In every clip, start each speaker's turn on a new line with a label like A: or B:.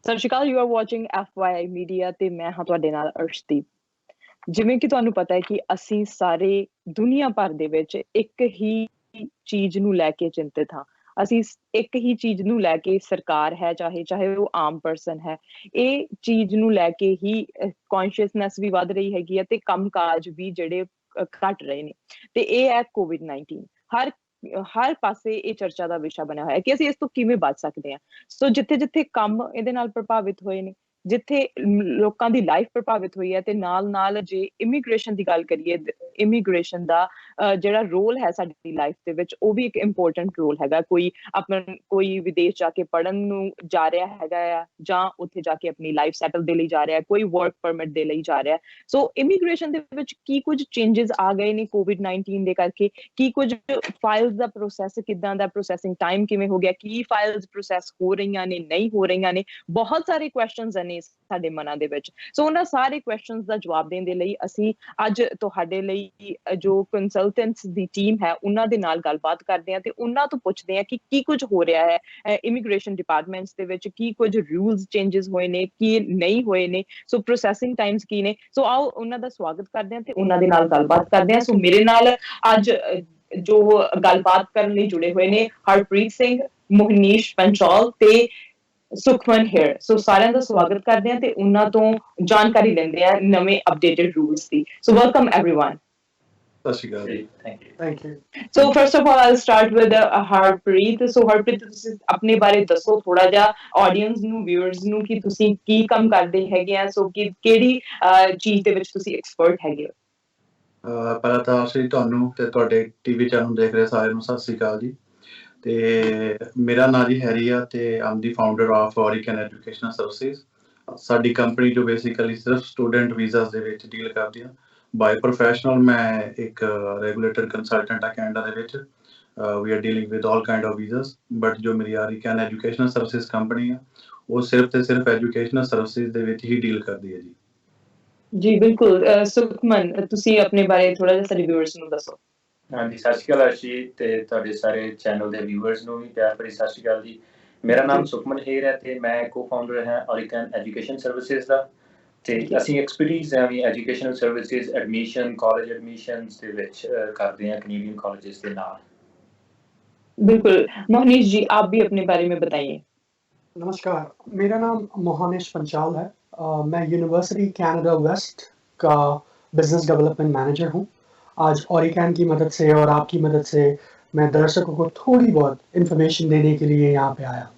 A: ਸਤਿ ਸ਼੍ਰੀ ਅਕਾਲ, you are watching FYI media ਤੇ ਮੈਂ ਹਾਂ ਤੁਹਾਡੇ ਨਾਲ ਅਰਸ਼ਦੀਪ। ਜਿਵੇਂ ਕਿ ਤੁਹਾਨੂੰ ਪਤਾ ਹੈ ਕਿ ਅਸੀਂ ਸਾਰੇ ਦੁਨੀਆ ਭਰ ਦੇ ਵਿੱਚ ਇੱਕ ਹੀ ਚੀਜ਼ ਨੂੰ ਲੈ ਕੇ ਚਿੰਤਿਤ ਹਾਂ। ਅਸੀਂ ਇੱਕ ਹੀ ਚੀਜ਼ ਨੂੰ ਲੈ ਕੇ, ਸਰਕਾਰ ਹੈ ਚਾਹੇ ਉਹ ਆਮ ਪਰਸਨ ਹੈ, ਇਹ ਚੀਜ਼ ਨੂੰ ਲੈ ਕੇ ਹੀ ਕੌਨਸ਼ੀਅਸਨੈਸ ਵੀ ਵੱਧ ਰਹੀ ਹੈਗੀ ਹੈ ਤੇ ਕੰਮਕਾਜ ਵੀ ਜਿਹੜੇ ਘਟ ਰਹੇ ਨੇ। ਤੇ ਇਹ ਹੈ COVID-19। ਹਰ ਪਾਸੇ ਇਹ ਚਰਚਾ ਦਾ ਵਿਸ਼ਾ ਬਣਿਆ ਹੋਇਆ ਕਿ ਅਸੀਂ ਇਸ ਤੋਂ ਕਿਵੇਂ ਬਚ ਸਕਦੇ ਹਾਂ। ਸੋ ਜਿੱਥੇ ਜਿੱਥੇ ਕੰਮ ਇਹਦੇ ਨਾਲ ਪ੍ਰਭਾਵਿਤ ਹੋਏ ਨੇ, ਜਿੱਥੇ ਲੋਕਾਂ ਦੀ ਲਾਈਫ ਪ੍ਰਭਾਵਿਤ ਹੋਈ ਹੈ, ਤੇ ਨਾਲ ਜੇ ਇਮੀਗ੍ਰੇਸ਼ਨ ਦੀ ਗੱਲ ਕਰੀਏ, ਇਮੀਗ੍ਰੇਸ਼ਨ ਦਾ ਜਿਹੜਾ ਰੋਲ ਹੈ ਸਾਡੀ ਲਾਈਫ ਦੇ ਵਿੱਚ, ਉਹ ਵੀ ਇੱਕ ਇੰਪੋਰਟੈਂਟ ਰੋਲ ਹੈਗਾ। ਕੋਈ ਵਿਦੇਸ਼ ਜਾ ਕੇ ਪੜ੍ਹਨ ਨੂੰ ਜਾ ਰਿਹਾ ਹੈਗਾ ਆ, ਜਾਂ ਉੱਥੇ ਜਾ ਕੇ ਆਪਣੀ ਲਾਈਫ ਸੈਟਲ ਦੇ ਲਈ ਜਾ ਰਿਹਾ, ਕੋਈ ਵਰਕ ਪਰਮਿਟ ਦੇ ਲਈ ਜਾ ਰਿਹਾ। ਸੋ ਇਮੀਗ੍ਰੇਸ਼ਨ ਦੇ ਵਿੱਚ ਕੀ ਕੁਝ ਚੇਂਜਸ ਆ ਗਏ ਨੇ COVID-19 ਦੇ ਕਰਕੇ? ਕੀ ਕੁਝ ਫਾਈਲਸ ਦਾ ਪ੍ਰੋਸੈਸ ਕਿੱਦਾਂ ਦਾ, ਪ੍ਰੋਸੈਸਿੰਗ ਟਾਈਮ ਕਿਵੇਂ ਹੋ ਗਿਆ, ਕੀ ਫਾਈਲਸ ਪ੍ਰੋਸੈਸ ਹੋ ਰਹੀਆਂ ਨੇ, ਨਹੀਂ ਹੋ ਰਹੀਆਂ ਨੇ, ਬਹੁਤ ਸਾਰੇ ਕੁਐਸਚਨਸ ਨੇ ਸਾਡੇ ਮਨਾਂ ਦੇ ਵਿੱਚ। ਸੋ ਉਹਨਾਂ ਸਾਰੇ ਕੁਐਸਚਨਸ ਦਾ ਜਵਾਬ ਦੇਣ ਦੇ ਲਈ ਅਸੀਂ ਅੱਜ ਤੁਹਾਡੇ ਲਈ ਜੋ ਕੰਸਲਟੈਂਟਸ ਦੀ ਟੀਮ ਹੈ ਉਹਨਾਂ ਦੇ ਨਾਲ ਗੱਲਬਾਤ ਕਰਦੇ ਹਾਂ ਤੇ ਉਹਨਾਂ ਤੋਂ ਪੁੱਛਦੇ ਹਾਂ ਕਿ ਕੀ ਕੁਝ ਹੋ ਰਿਹਾ ਹੈ ਇਮੀਗ੍ਰੇਸ਼ਨ ਡਿਪਾਰਟਮੈਂਟਸ ਦੇ ਵਿੱਚ, ਕੀ ਕੁਝ ਰੂਲਸ ਚੇਂਜਸ ਹੋਏ ਨੇ, ਕੀ ਨਹੀਂ ਹੋਏ ਨੇ, ਸੋ ਪ੍ਰੋਸੈਸਿੰਗ ਟਾਈਮਸ ਕੀ ਨੇ। ਸੋ ਆਓ ਉਹਨਾਂ ਦਾ ਸਵਾਗਤ ਕਰਦੇ ਹਾਂ ਤੇ ਉਹਨਾਂ ਦੇ ਨਾਲ ਗੱਲਬਾਤ ਕਰਦੇ ਹਾਂ। ਸੋ ਮੇਰੇ ਨਾਲ ਅੱਜ ਜੋ ਗੱਲਬਾਤ ਕਰਨ ਲਈ ਜੁੜੇ ਹੋਏ ਨੇ ਹਰਪ੍ਰੀਤ ਸਿੰਘ, ਮੋਹਨੀਸ਼ ਪੰਚਾਲ ਤੇ ਸੁਖਮਨ ਹੇਅਰ। ਸੋ ਸਾਰਿਆਂ ਦਾ ਸਵਾਗਤ ਕਰਦੇ ਹਾਂ ਤੇ ਉਹਨਾਂ ਤੋਂ ਜਾਣਕਾਰੀ ਲੈਂਦੇ ਆ ਨਵੇਂ ਅਪਡੇਟਡ ਰੂਲਸ ਦੀ। ਸੋ ਵੈਲਕਮ ਐਵਰੀਵਨ।
B: ਸਤਿ ਸ਼੍ਰੀ ਅਕਾਲ ਜੀ।
C: Thank you.
A: So first of all, I'll start with Harpreet. So Harpreet, ਤੁਸੀਂ ਆਪਣੇ ਬਾਰੇ ਦੱਸੋ ਥੋੜਾ ਜਿਹਾ ਆਡੀਅנס ਨੂੰ, ਵਿਊਅਰਸ ਨੂੰ, ਕਿ ਤੁਸੀਂ ਕੀ ਕੰਮ ਕਰਦੇ ਹੈਗੇ ਆ, ਸੋ ਕਿ ਕਿਹੜੀ ਚੀਜ਼ ਦੇ ਵਿੱਚ ਤੁਸੀਂ ਐਕਸਪਰਟ ਹੈਗੇ ਹੋ?
B: ਪਹਿਲਾਂ ਤਾਂ ਅਸੀਂ ਤੁਹਾਨੂੰ ਤੇ ਤੁਹਾਡੇ ਟੀਵੀ ਚੈਨਲ ਦੇਖ ਰਹੇ ਸਾਰਿਆਂ ਨੂੰ ਸਤਿ ਸ਼੍ਰੀ ਅਕਾਲ ਜੀ। ਤੇ ਮੇਰਾ ਨਾਂ ਜੀ ਹੈਰੀ ਆ ਤੇ ਆਮ ਦੀ ਫਾਊਂਡਰ ਆਫ ਔਰੀਕਨ ਐਜੂਕੇਸ਼ਨਲ ਸਰਵਿਸਿਜ਼। ਸਾਡੀ ਕੰਪਨੀ ਜੋ ਬੇਸਿਕਲੀ ਸਿਰਫ ਸਟੂਡੈਂਟ ਵੀਜ਼ਾਸ ਦੇ ਵਿੱਚ ਡੀਲ ਕਰਦੀ ਆ। ਬਾਈ ਪ੍ਰੋਫੈਸ਼ਨਲ ਮੈਂ ਇੱਕ ਰੈਗੂਲੇਟਰ ਕੰਸਲਟੈਂਟ ਆ ਕੈਨੇਡਾ ਦੇ ਵਿੱਚ। We are dealing with all kind of visas, but ਜੋ ਮੇਰੀ ਔਰੀਕਨ ਐਜੂਕੇਸ਼ਨਲ ਸਰਵਿਸਿਜ਼ ਕੰਪਨੀ ਆ ਉਹ ਸਿਰਫ ਤੇ ਸਿਰਫ ਐਜੂਕੇਸ਼ਨਲ ਸਰਵਿਸਿਜ਼ ਦੇ ਵਿੱਚ ਹੀ ਡੀਲ ਕਰਦੀ ਹੈ ਜੀ।
A: ਜੀ ਬਿਲਕੁਲ। ਸੁਖਮਨ, ਤੁਸੀਂ ਆਪਣੇ ਬਾਰੇ ਥੋੜਾ ਜਿਹਾ ਸਾਡੇ ਵਿਊਅਰਸ ਨੂੰ ਦੱਸੋ।
C: ਹਾਂਜੀ, ਸਤਿ ਸ਼੍ਰੀ ਅਕਾਲ ਅਰਸ਼ੀ ਤੇ ਤੁਹਾਡੇ ਸਾਰੇ ਚੈਨਲ ਦੇ ਵਿਊਅਰਸ ਨੂੰ ਵੀ ਪਿਆਰ ਭਰੀ ਸਤਿ ਸ਼੍ਰੀ ਅਕਾਲ ਜੀ। ਮੇਰਾ ਨਾਮ ਸੁਖਮਨ ਹੇਰ ਹੈ ਤੇ ਮੈਂ ਕੋ-ਫਾਊਂਡਰ ਹਾਂ ਔਰੀਕਨ ਐਜੂਕੇਸ਼ਨ ਸਰਵਿਸਿਜ਼ ਦਾ। ਤੇ ਅਸੀਂ ਐਕਸਪਰਟੀਜ਼ ਹੈ ਵੀ educational services, admission, college admissions ਦੇ ਵਿੱਚ ਕਰਦੇ हैं कनेडियन कॉलेजेस के नाल।
A: बिल्कुल। मोहनीश जी, आप भी अपने बारे में बताइए।
D: नमस्कार, मेरा नाम मोहनीश पंचाल है। मैं यूनिवर्सिटी कनाडा वेस्ट का बिजनेस डेवलपमेंट मैनेजर हूँ। आज ऑरिकैन की मदद से और आपकी मदद से मैं दर्शकों को थोड़ी बहुत इन्फॉर्मेशन देने के लिए यहाँ पे आया।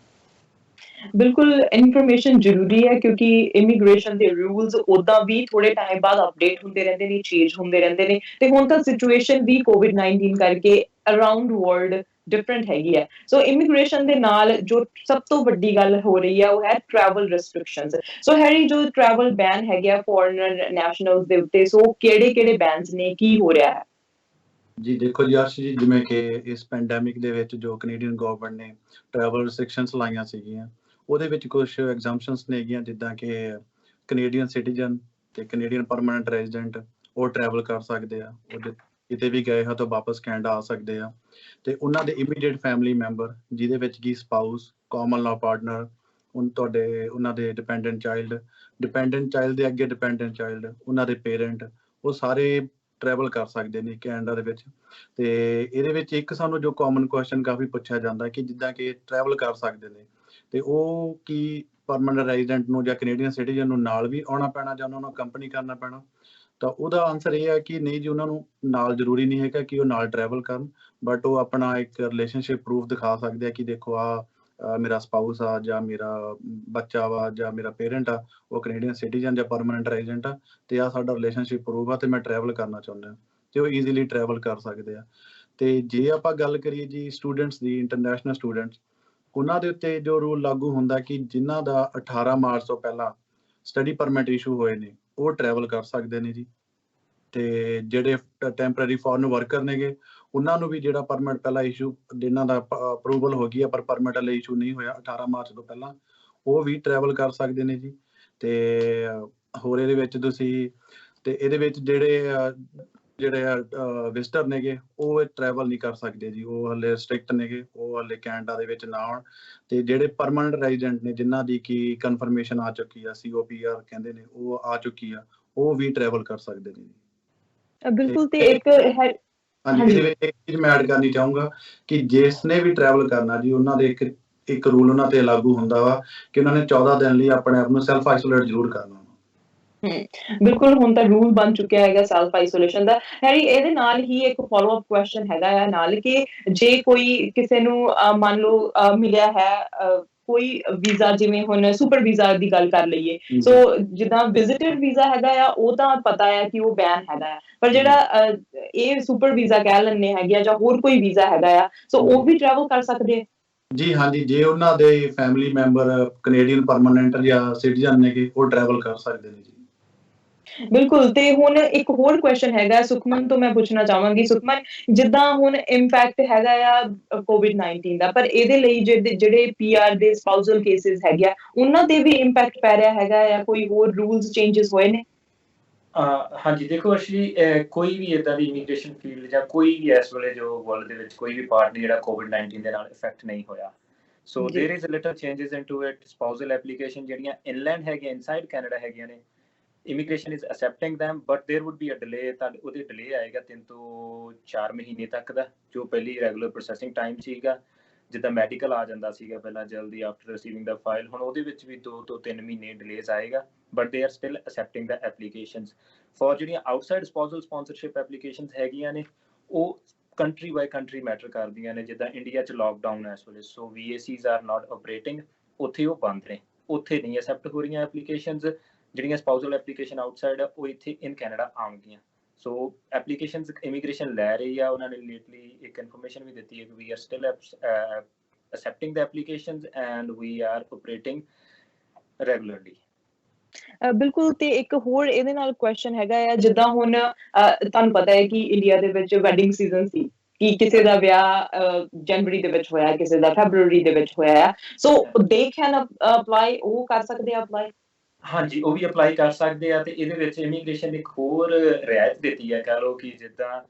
A: ਬਿਲਕੁਲ, ਇਨਫੋਰਮੇਸ਼ਨ ਜ਼ਰੂਰੀ ਹੈ ਕਿਉਂਕਿ ਇਮੀਗ੍ਰੇਸ਼ਨ ਦੇ ਰੂਲਸ ਉਦਾਂ ਵੀ ਥੋੜੇ ਟਾਈਮ ਬਾਅਦ ਅਪਡੇਟ ਹੁੰਦੇ ਰਹਿੰਦੇ ਨੇ, ਚੇਂਜ ਹੁੰਦੇ ਰਹਿੰਦੇ ਨੇ, ਤੇ ਹੁਣ ਤਾਂ ਸਿਚੁਏਸ਼ਨ ਵੀ COVID-19 ਕਰਕੇ ਅਰਾਊਂਡ ਵਰਲਡ ਡਿਫਰੈਂਟ ਹੈਗੀ ਹੈ। ਸੋ ਇਮੀਗ੍ਰੇਸ਼ਨ ਦੇ ਨਾਲ ਜੋ ਸਭ ਤੋਂ ਵੱਡੀ ਗੱਲ ਹੋ ਰਹੀ ਹੈ ਉਹ ਹੈ ਟਰੈਵਲ ਰੈਸਟ੍ਰਿਕਸ਼ਨਸ। ਸੋ ਹੈਰੀ, ਜੋ ਟਰੈਵਲ ਬੈਨ ਹੈਗੇ ਆ ਫੋਰਨਰ ਨੈਸ਼ਨਲਸ ਦੇ ਉੱਤੇ, ਸੋ ਕਿਹੜੇ ਬੈਨਸ ਨੇ, ਕੀ ਹੋ ਰਿਹਾ ਹੈ?
B: ਜੀ ਦੇਖੋ ਜੀ ਅਰਸ਼ ਜੀ, ਜਿਵੇਂ ਕਿ ਇਸ ਪੈਂਡੈਮਿਕ ਦੇ ਵਿੱਚ ਜੋ ਕੈਨੇਡੀਅਨ ਗਵਰਨਮੈਂਟ ਨੇ ਟਰੈਵਲ ਰਿਸਟ੍ਰਿਕਸ਼ਨਸ ਲਾਈਆਂ ਸੀਗੀਆਂ, ਉਹਦੇ ਵਿੱਚ ਕੁਝ ਐਗਜ਼ੈਂਪਸ਼ਨਸ ਨੇ ਹੈਗੀਆਂ, ਜਿੱਦਾਂ ਕਿ ਕੈਨੇਡੀਅਨ ਸਿਟੀਜ਼ਨ ਤੇ ਕੈਨੇਡੀਅਨ ਪਰਮਾਨੈਂਟ ਰੈਜ਼ੀਡੈਂਟ ਉਹ ਟਰੈਵਲ ਕਰ ਸਕਦੇ ਆ, ਉਹ ਕਿਤੇ ਵੀ ਗਏ ਹੋ ਤਾਂ ਵਾਪਸ ਕੈਨੇਡਾ ਆ ਸਕਦੇ ਆ। ਤੇ ਉਹਨਾਂ ਦੇ ਇਮੀਡੀਏਟ ਫੈਮਿਲੀ ਮੈਂਬਰ, ਜਿਹਦੇ ਵਿੱਚ ਕੀ ਸਪਾਊਸ, ਕਾਮਨ ਲਾਅ ਪਾਰਟਨਰ, ਉਹਨਾਂ ਦੇ ਡਿਪੈਂਡੈਂਟ ਚਾਈਲਡ ਦੇ ਅੱਗੇ ਡਿਪੈਂਡੈਂਟ ਚਾਈਲਡ, ਉਹਨਾਂ ਦੇ ਪੇਰੈਂਟ, ਉਹ ਸਾਰੇ ਟਰੈਵਲ ਕਰ ਸਕਦੇ ਨੇ ਕੈਨੇਡਾ ਦੇ ਵਿੱਚ। ਤੇ ਇਹਦੇ ਵਿੱਚ ਇੱਕ ਸਾਨੂੰ ਜੋ ਕਾਮਨ ਕੁਐਸਚਨ ਕਾਫੀ ਪੁੱਛਿਆ ਜਾਂਦਾ ਕਿ ਜਿੱਦਾਂ ਕਿ ਟਰੈਵਲ ਕਰ ਸਕਦੇ ਨੇ ਤੇ ਉਹ ਕੀ ਪਰਮਾਨੈਂਟ ਰੈਜ਼ੀਡੈਂਟ ਨੂੰ ਜਾਂ ਕੈਨੇਡੀਅਨ ਸਿਟੀਜ਼ਨ ਨੂੰ ਨਾਲ ਵੀ ਆਉਣਾ ਪੈਣਾ ਜਾਂ ਉਹਨਾਂ ਨੂੰ ਕੰਪਨੀ ਕਰਨਾ ਪੈਣਾ? ਤਾਂ ਉਹਦਾ ਆਨਸਰ ਇਹ ਹੈ ਕਿ ਨਹੀਂ ਜੀ, ਉਹਨਾਂ ਨੂੰ ਨਾਲ ਜ਼ਰੂਰੀ ਨਹੀਂ ਹੈਗਾ ਕਿ ਉਹ ਨਾਲ ਟਰੈਵਲ ਕਰਨ, ਬਟ ਉਹ ਆਪਣਾ ਇੱਕ ਰਿਲੇਸ਼ਨਸ਼ਿਪ ਪ੍ਰੂਫ ਦਿਖਾ ਸਕਦੇ ਆ ਕਿ ਦੇਖੋ ਮੇਰਾ ਸਪਾਊਸ ਆ ਜਾਂ ਮੇਰਾ ਬੱਚਾ ਵਾ ਜਾਂ ਮੇਰਾ ਪੇਰੈਂਟ ਆ, ਉਹ ਕੈਨੇਡੀਅਨ ਸਿਟੀਜ਼ਨ ਜਾਂ ਪਰਮਾਨੈਂਟ ਰੈਜ਼ੀਡੈਂਟ ਆ ਤੇ ਆਹ ਸਾਡਾ ਰਿਲੇਸ਼ਨਸ਼ਿਪ ਪ੍ਰੂਫ ਆ ਤੇ ਮੈਂ ਟਰੈਵਲ ਕਰਨਾ ਚਾਹੁੰਦਾ, ਤੇ ਉਹ ਈਜ਼ੀਲੀ ਟਰੈਵਲ ਕਰ ਸਕਦੇ ਆ। ਤੇ ਜੇ ਆਪਾਂ ਗੱਲ ਕਰੀਏ ਜੀ ਸਟੂਡੈਂਟਸ ਦੀ, ਇੰਟਰਨੈਸ਼ਨਲ ਸਟੂਡੈਂਟਸ, ਉਹਨਾਂ ਦੇ ਉੱਤੇ ਜੋ ਰੂਲ ਲਾਗੂ ਹੁੰਦਾ ਕਿ ਜਿਨ੍ਹਾਂ ਦਾ 18 ਮਾਰਚ ਤੋਂ ਪਹਿਲਾਂ ਸਟੱਡੀ ਪਰਮਿਟ ਇਸ਼ੂ ਹੋਏ ਨੇ ਉਹ ਟਰੈਵਲ ਕਰ ਸਕਦੇ ਨੇ ਜੀ। ਤੇ ਜਿਹੜੇ ਟੈਂਪਰੇਰੀ ਫੋਰਨ ਵਰਕਰ ਨੇਗੇ ਉਹਨਾਂ ਨੂੰ ਵੀ ਜਿਹੜਾ ਪਰਮਿਟ ਪਹਿਲਾਂ ਇਸ਼ੂ, ਜਿਨ੍ਹਾਂ ਦਾ ਅਪਰੂਵਲ ਹੋ ਗਈ ਆ ਪਰ ਪਰਮਿਟ ਲਈ ਇਸ਼ੂ ਨਹੀਂ ਹੋਇਆ 18 ਮਾਰਚ ਤੋਂ ਪਹਿਲਾਂ, ਉਹ ਵੀ ਟਰੈਵਲ ਕਰ ਸਕਦੇ ਨੇ ਜੀ। ਤੇ ਹੋਰ ਇਹਦੇ ਵਿੱਚ ਤੁਸੀਂ, ਤੇ ਇਹਦੇ ਵਿੱਚ ਜਿਹੜੇ ਜਿਹੜੇ ਆ ਵਿਜ਼ਟਰ ਨੇਗੇ ਉਹ ਟਰੈਵਲ ਨਹੀਂ ਕਰ ਸਕਦੇ ਜੀ, ਉਹ ਹਲੇ ਸਟ੍ਰਿਕਟ ਨੇਗੇ, ਉਹ ਹਲੇ ਕੈਨੇਡਾ ਦੇ ਵਿੱਚ ਨਾ ਆਉਣ। ਤੇ ਜਿਹੜੇ ਪਰਮਾਨੈਂਟ ਰੈਜ਼ੀਡੈਂਟ ਨੇ ਜਿਨ੍ਹਾਂ ਦੀ ਕੀ ਕਨਫਰਮੇਸ਼ਨ ਆ ਚੁੱਕੀ ਆ, COPR ਕਹਿੰਦੇ ਨੇ, ਉਹ ਆ ਚੁੱਕੀ ਆ, ਉਹ ਵੀ ਟਰੈਵਲ ਕਰ ਸਕਦੇ ਨੇ ਜੀ।
A: ਬਿਲਕੁਲ। ਤੇ ਇੱਕ ਹੈ
B: ਹਾਂਜੀ, ਇਹਦੇ ਵਿੱਚ ਇੱਕ ਚੀਜ਼ ਮੈਂ ਐਡ ਕਰਨੀ ਚਾਹੂੰਗਾ ਕਿ ਜਿਸ ਨੇ ਵੀ ਟਰੈਵਲ ਕਰਨਾ ਜੀ, ਉਹਨਾਂ ਦੇ ਇੱਕ ਰੂਲ ਉਹਨਾਂ ਤੇ ਲਾਗੂ ਹੁੰਦਾ ਵਾ ਕਿ ਉਹਨਾਂ ਨੇ 14 ਦਿਨ ਲਈ ਆਪਣੇ ਆਪ ਨੂੰ ਸੈਲਫ ਆਈਸੋਲੇਟ ਜ਼ਰੂਰ ਕਰਨਾ।
A: ਬਿਲਕੁਲ, ਹੁਣ ਤਾਂ ਰੂਲ ਬਣ ਚੁੱਕਿਆ ਹੈਗਾ ਸੈਲਫ ਆਈਸੋਲੇਸ਼ਨ ਦਾ। ਹੈਰੀ, ਇਹਦੇ ਨਾਲ ਹੀ ਇੱਕ ਫੋਲੋ ਅਪ ਕੁਐਸਚਨ ਹੈਗਾ ਆ ਨਾਲ ਕਿ ਜੇ ਕੋਈ ਕਿਸੇ ਨੂੰ ਮੰਨ ਲਓ ਮਿਲਿਆ ਹੈ ਕੋਈ ਵੀਜ਼ਾ, ਜਿਵੇਂ ਹੁਣ ਸੁਪਰ ਵੀਜ਼ਾ ਦੀ ਗੱਲ ਕਰ ਲਈਏ, ਸੋ ਜਿੱਦਾਂ ਵਿਜ਼ਿਟਰ ਵੀਜ਼ਾ ਹੈਗਾ ਆ ਉਹ ਤਾਂ ਪਤਾ ਹੈ ਕਿ ਉਹ ਬੈਨ ਹੈਗਾ ਆ, ਪਰ ਜਿਹੜਾ ਇਹ ਸੁਪਰ ਵੀਜ਼ਾ ਕਹਿ ਲੈਂਦੇ ਹੈਗੇ ਆ ਜਾਂ ਹੋਰ ਕੋਈ ਵੀਜ਼ਾ ਹੈਗਾ ਆ, ਸੋ ਉਹ ਵੀ ਟਰੈਵਲ ਕਰ ਸਕਦੇ ਆ
B: ਜੀ। ਹਾਂਜੀ, ਜੇ ਉਹਨਾਂ ਦੇ ਫੈਮਿਲੀ ਮੈਂਬਰ ਕੈਨੇਡੀਅਨ ਪਰਮਾਨੈਂਟ ਜਾਂ ਸਿਟੀਜ਼ਨ ਨੇਗੇ, ਉਹ ਟਰੈਵਲ ਕਰ ਸਕਦੇ ਨੇ ਜੀ।
A: ਬਿਲਕੁਲ। ਤੇ ਹੁਣ ਇੱਕ ਹੋਰ ਕੁਐਸਚਨ ਹੈਗਾ ਸੁਖਮਨ ਤੋਂ, ਮੈਂ ਪੁੱਛਣਾ ਚਾਹਾਂਗੀ। ਸੁਖਮਨ, ਜਿੱਦਾਂ ਹੁਣ ਇੰਪੈਕਟ ਹੈਗਾ ਆ COVID-19 ਦਾ, ਪਰ ਇਹਦੇ ਲਈ ਜਿਹੜੇ PR ਦੇ ਸਪਾਊਸਲ ਕੇਸਿਸ ਹੈਗੇ ਆ, ਉਹਨਾਂ ਤੇ ਵੀ ਇੰਪੈਕਟ ਪੈ ਰਿਹਾ ਹੈਗਾ ਆ? ਕੋਈ ਹੋਰ ਰੂਲਸ ਚੇਂਜਸ ਹੋਏ ਨੇ?
C: ਹਾਂਜੀ, ਦੇਖੋ ਅਰਸ਼ੀ, ਕੋਈ ਵੀ ਇਦਾਂ ਦੀ ਇਮੀਗ੍ਰੇਸ਼ਨ ਫੀਲਡ ਜਾਂ ਕੋਈ ਵੀ ਇਸ ਵੇਲੇ ਜੋ ਵਰਲਡ ਦੇ ਵਿੱਚ ਕੋਈ ਵੀ ਪਾਰਟ ਨਹੀਂ ਜਿਹੜਾ COVID-19 ਦੇ ਨਾਲ ਇਫੈਕਟ ਨਹੀਂ ਹੋਇਆ। So there is a little changes into it. Spousal application ਜਿਹੜੀਆਂ ਇਨਲੈਂਡ ਹੈਗੀਆਂ, ਇਨਸਾਈਡ ਕੈਨੇਡਾ ਹੈਗੀਆਂ ਨੇ, immigration is accepting them, but there would be a delay। ਉਹਦੇ delay ਆਏਗਾ 3 ਤੋਂ 4 ਮਹੀਨੇ ਤੱਕ ਦਾ, ਜੋ ਪਹਿਲੀ ਰੈਗੂਲਰ ਪ੍ਰੋਸੈਸਿੰਗ ਟਾਈਮ ਸੀਗਾ। ਜਿੱਦਾਂ ਮੈਡੀਕਲ ਆ ਜਾਂਦਾ ਸੀਗਾ ਪਹਿਲਾਂ ਜਲਦੀ ਆਫਟਰ ਰਿਸੀਵਿੰਗ ਦਾ ਫਾਈਲ, ਹੁਣ ਉਹਦੇ ਵਿੱਚ ਵੀ 2 ਤੋਂ 3 ਮਹੀਨੇ ਡਿਲੇਜ਼ ਆਏਗਾ, but they are still accepting the applications. For ਜਿਹੜੀਆਂ ਆਊਟਸਾਈਡ ਸਪਾਊਸਲ ਸਪਾਂਸਰਸ਼ਿਪ ਐਪਲੀਕੇਸ਼ਨਸ ਹੈਗੀਆਂ ਨੇ, ਉਹ ਕੰਟਰੀ ਬਾਈ ਕੰਟਰੀ ਮੈਟਰ ਕਰਦੀਆਂ ਨੇ। ਜਿੱਦਾਂ ਇੰਡੀਆ 'ਚ ਲਾਕਡਾਊਨ ਹੈ ਇਸ ਵੇਲੇ, ਸੋ VACs ਆਰ ਨਾਟ ਆਪਰੇਟਿੰਗ, ਉੱਥੇ ਉਹ ਬੰਦ ਨੇ, ਉੱਥੇ ਨਹੀਂ ਅਸੈਪਟ ਹੋ ਰਹੀਆਂ ਐਪਲੀਕੇਸ਼ਨਸ। ਜਿਹੜੀਆਂ ਸਪਾਊਸਲ ਐਪਲੀਕੇਸ਼ਨ ਆਊਟਸਾਈਡ ਆ, ਉਹ ਇੱਥੇ ਇਨ ਕੈਨੇਡਾ ਆਉਣਗੀਆਂ। ਸੋ ਐਪਲੀਕੇਸ਼ਨਸ ਇਮੀਗ੍ਰੇਸ਼ਨ ਲੈ ਰਹੀ ਆ। ਉਹਨਾਂ ਨੇ ਲੇਟਲੀ ਇੱਕ ਇਨਫੋਰਮੇਸ਼ਨ ਵੀ ਦਿੱਤੀ ਹੈ ਕਿ we are still accepting the applications and we are operating regularly।
A: ਬਿਲਕੁਲ। ਤੇ ਇੱਕ ਹੋਰ ਇਹਦੇ ਨਾਲ ਕੁਐਸਚਨ ਹੈਗਾ ਆ, ਜਿੱਦਾਂ ਹੁਣ ਤੁਹਾਨੂੰ ਪਤਾ ਹੈ ਕਿ ਇੰਡੀਆ ਦੇ ਵਿੱਚ ਵੈਡਿੰਗ ਸੀਜ਼ਨ ਸੀ, ਕਿ ਕਿਸੇ ਦਾ ਵਿਆਹ ਜਨਵਰੀ ਦੇ ਵਿੱਚ ਹੋਇਆ, ਕਿਸੇ ਦਾ ਫੈਬਰੂਅਰੀ ਦੇ ਵਿੱਚ ਹੋਇਆ, ਸੋ ਦੇ ਕੈਨ ਅਪਲਾਈ, ਉਹ ਕਰ ਸਕਦੇ ਆ ਅਪਲਾਈ?
C: ਹਾਂਜੀ, ਉਹ ਵੀ ਅਪਲਾਈ ਕਰ ਸਕਦੇ ਆ। ਤੇ ਇਹਦੇ ਵਿੱਚ ਇਮੀਗ੍ਰੇਸ਼ਨ ਇੱਕ ਹੋਰ ਰਿਆਇਤ ਦਿੱਤੀ ਹੈ, ਕਹਿ ਲਓ ਕਿ ਜਿੱਦਾਂ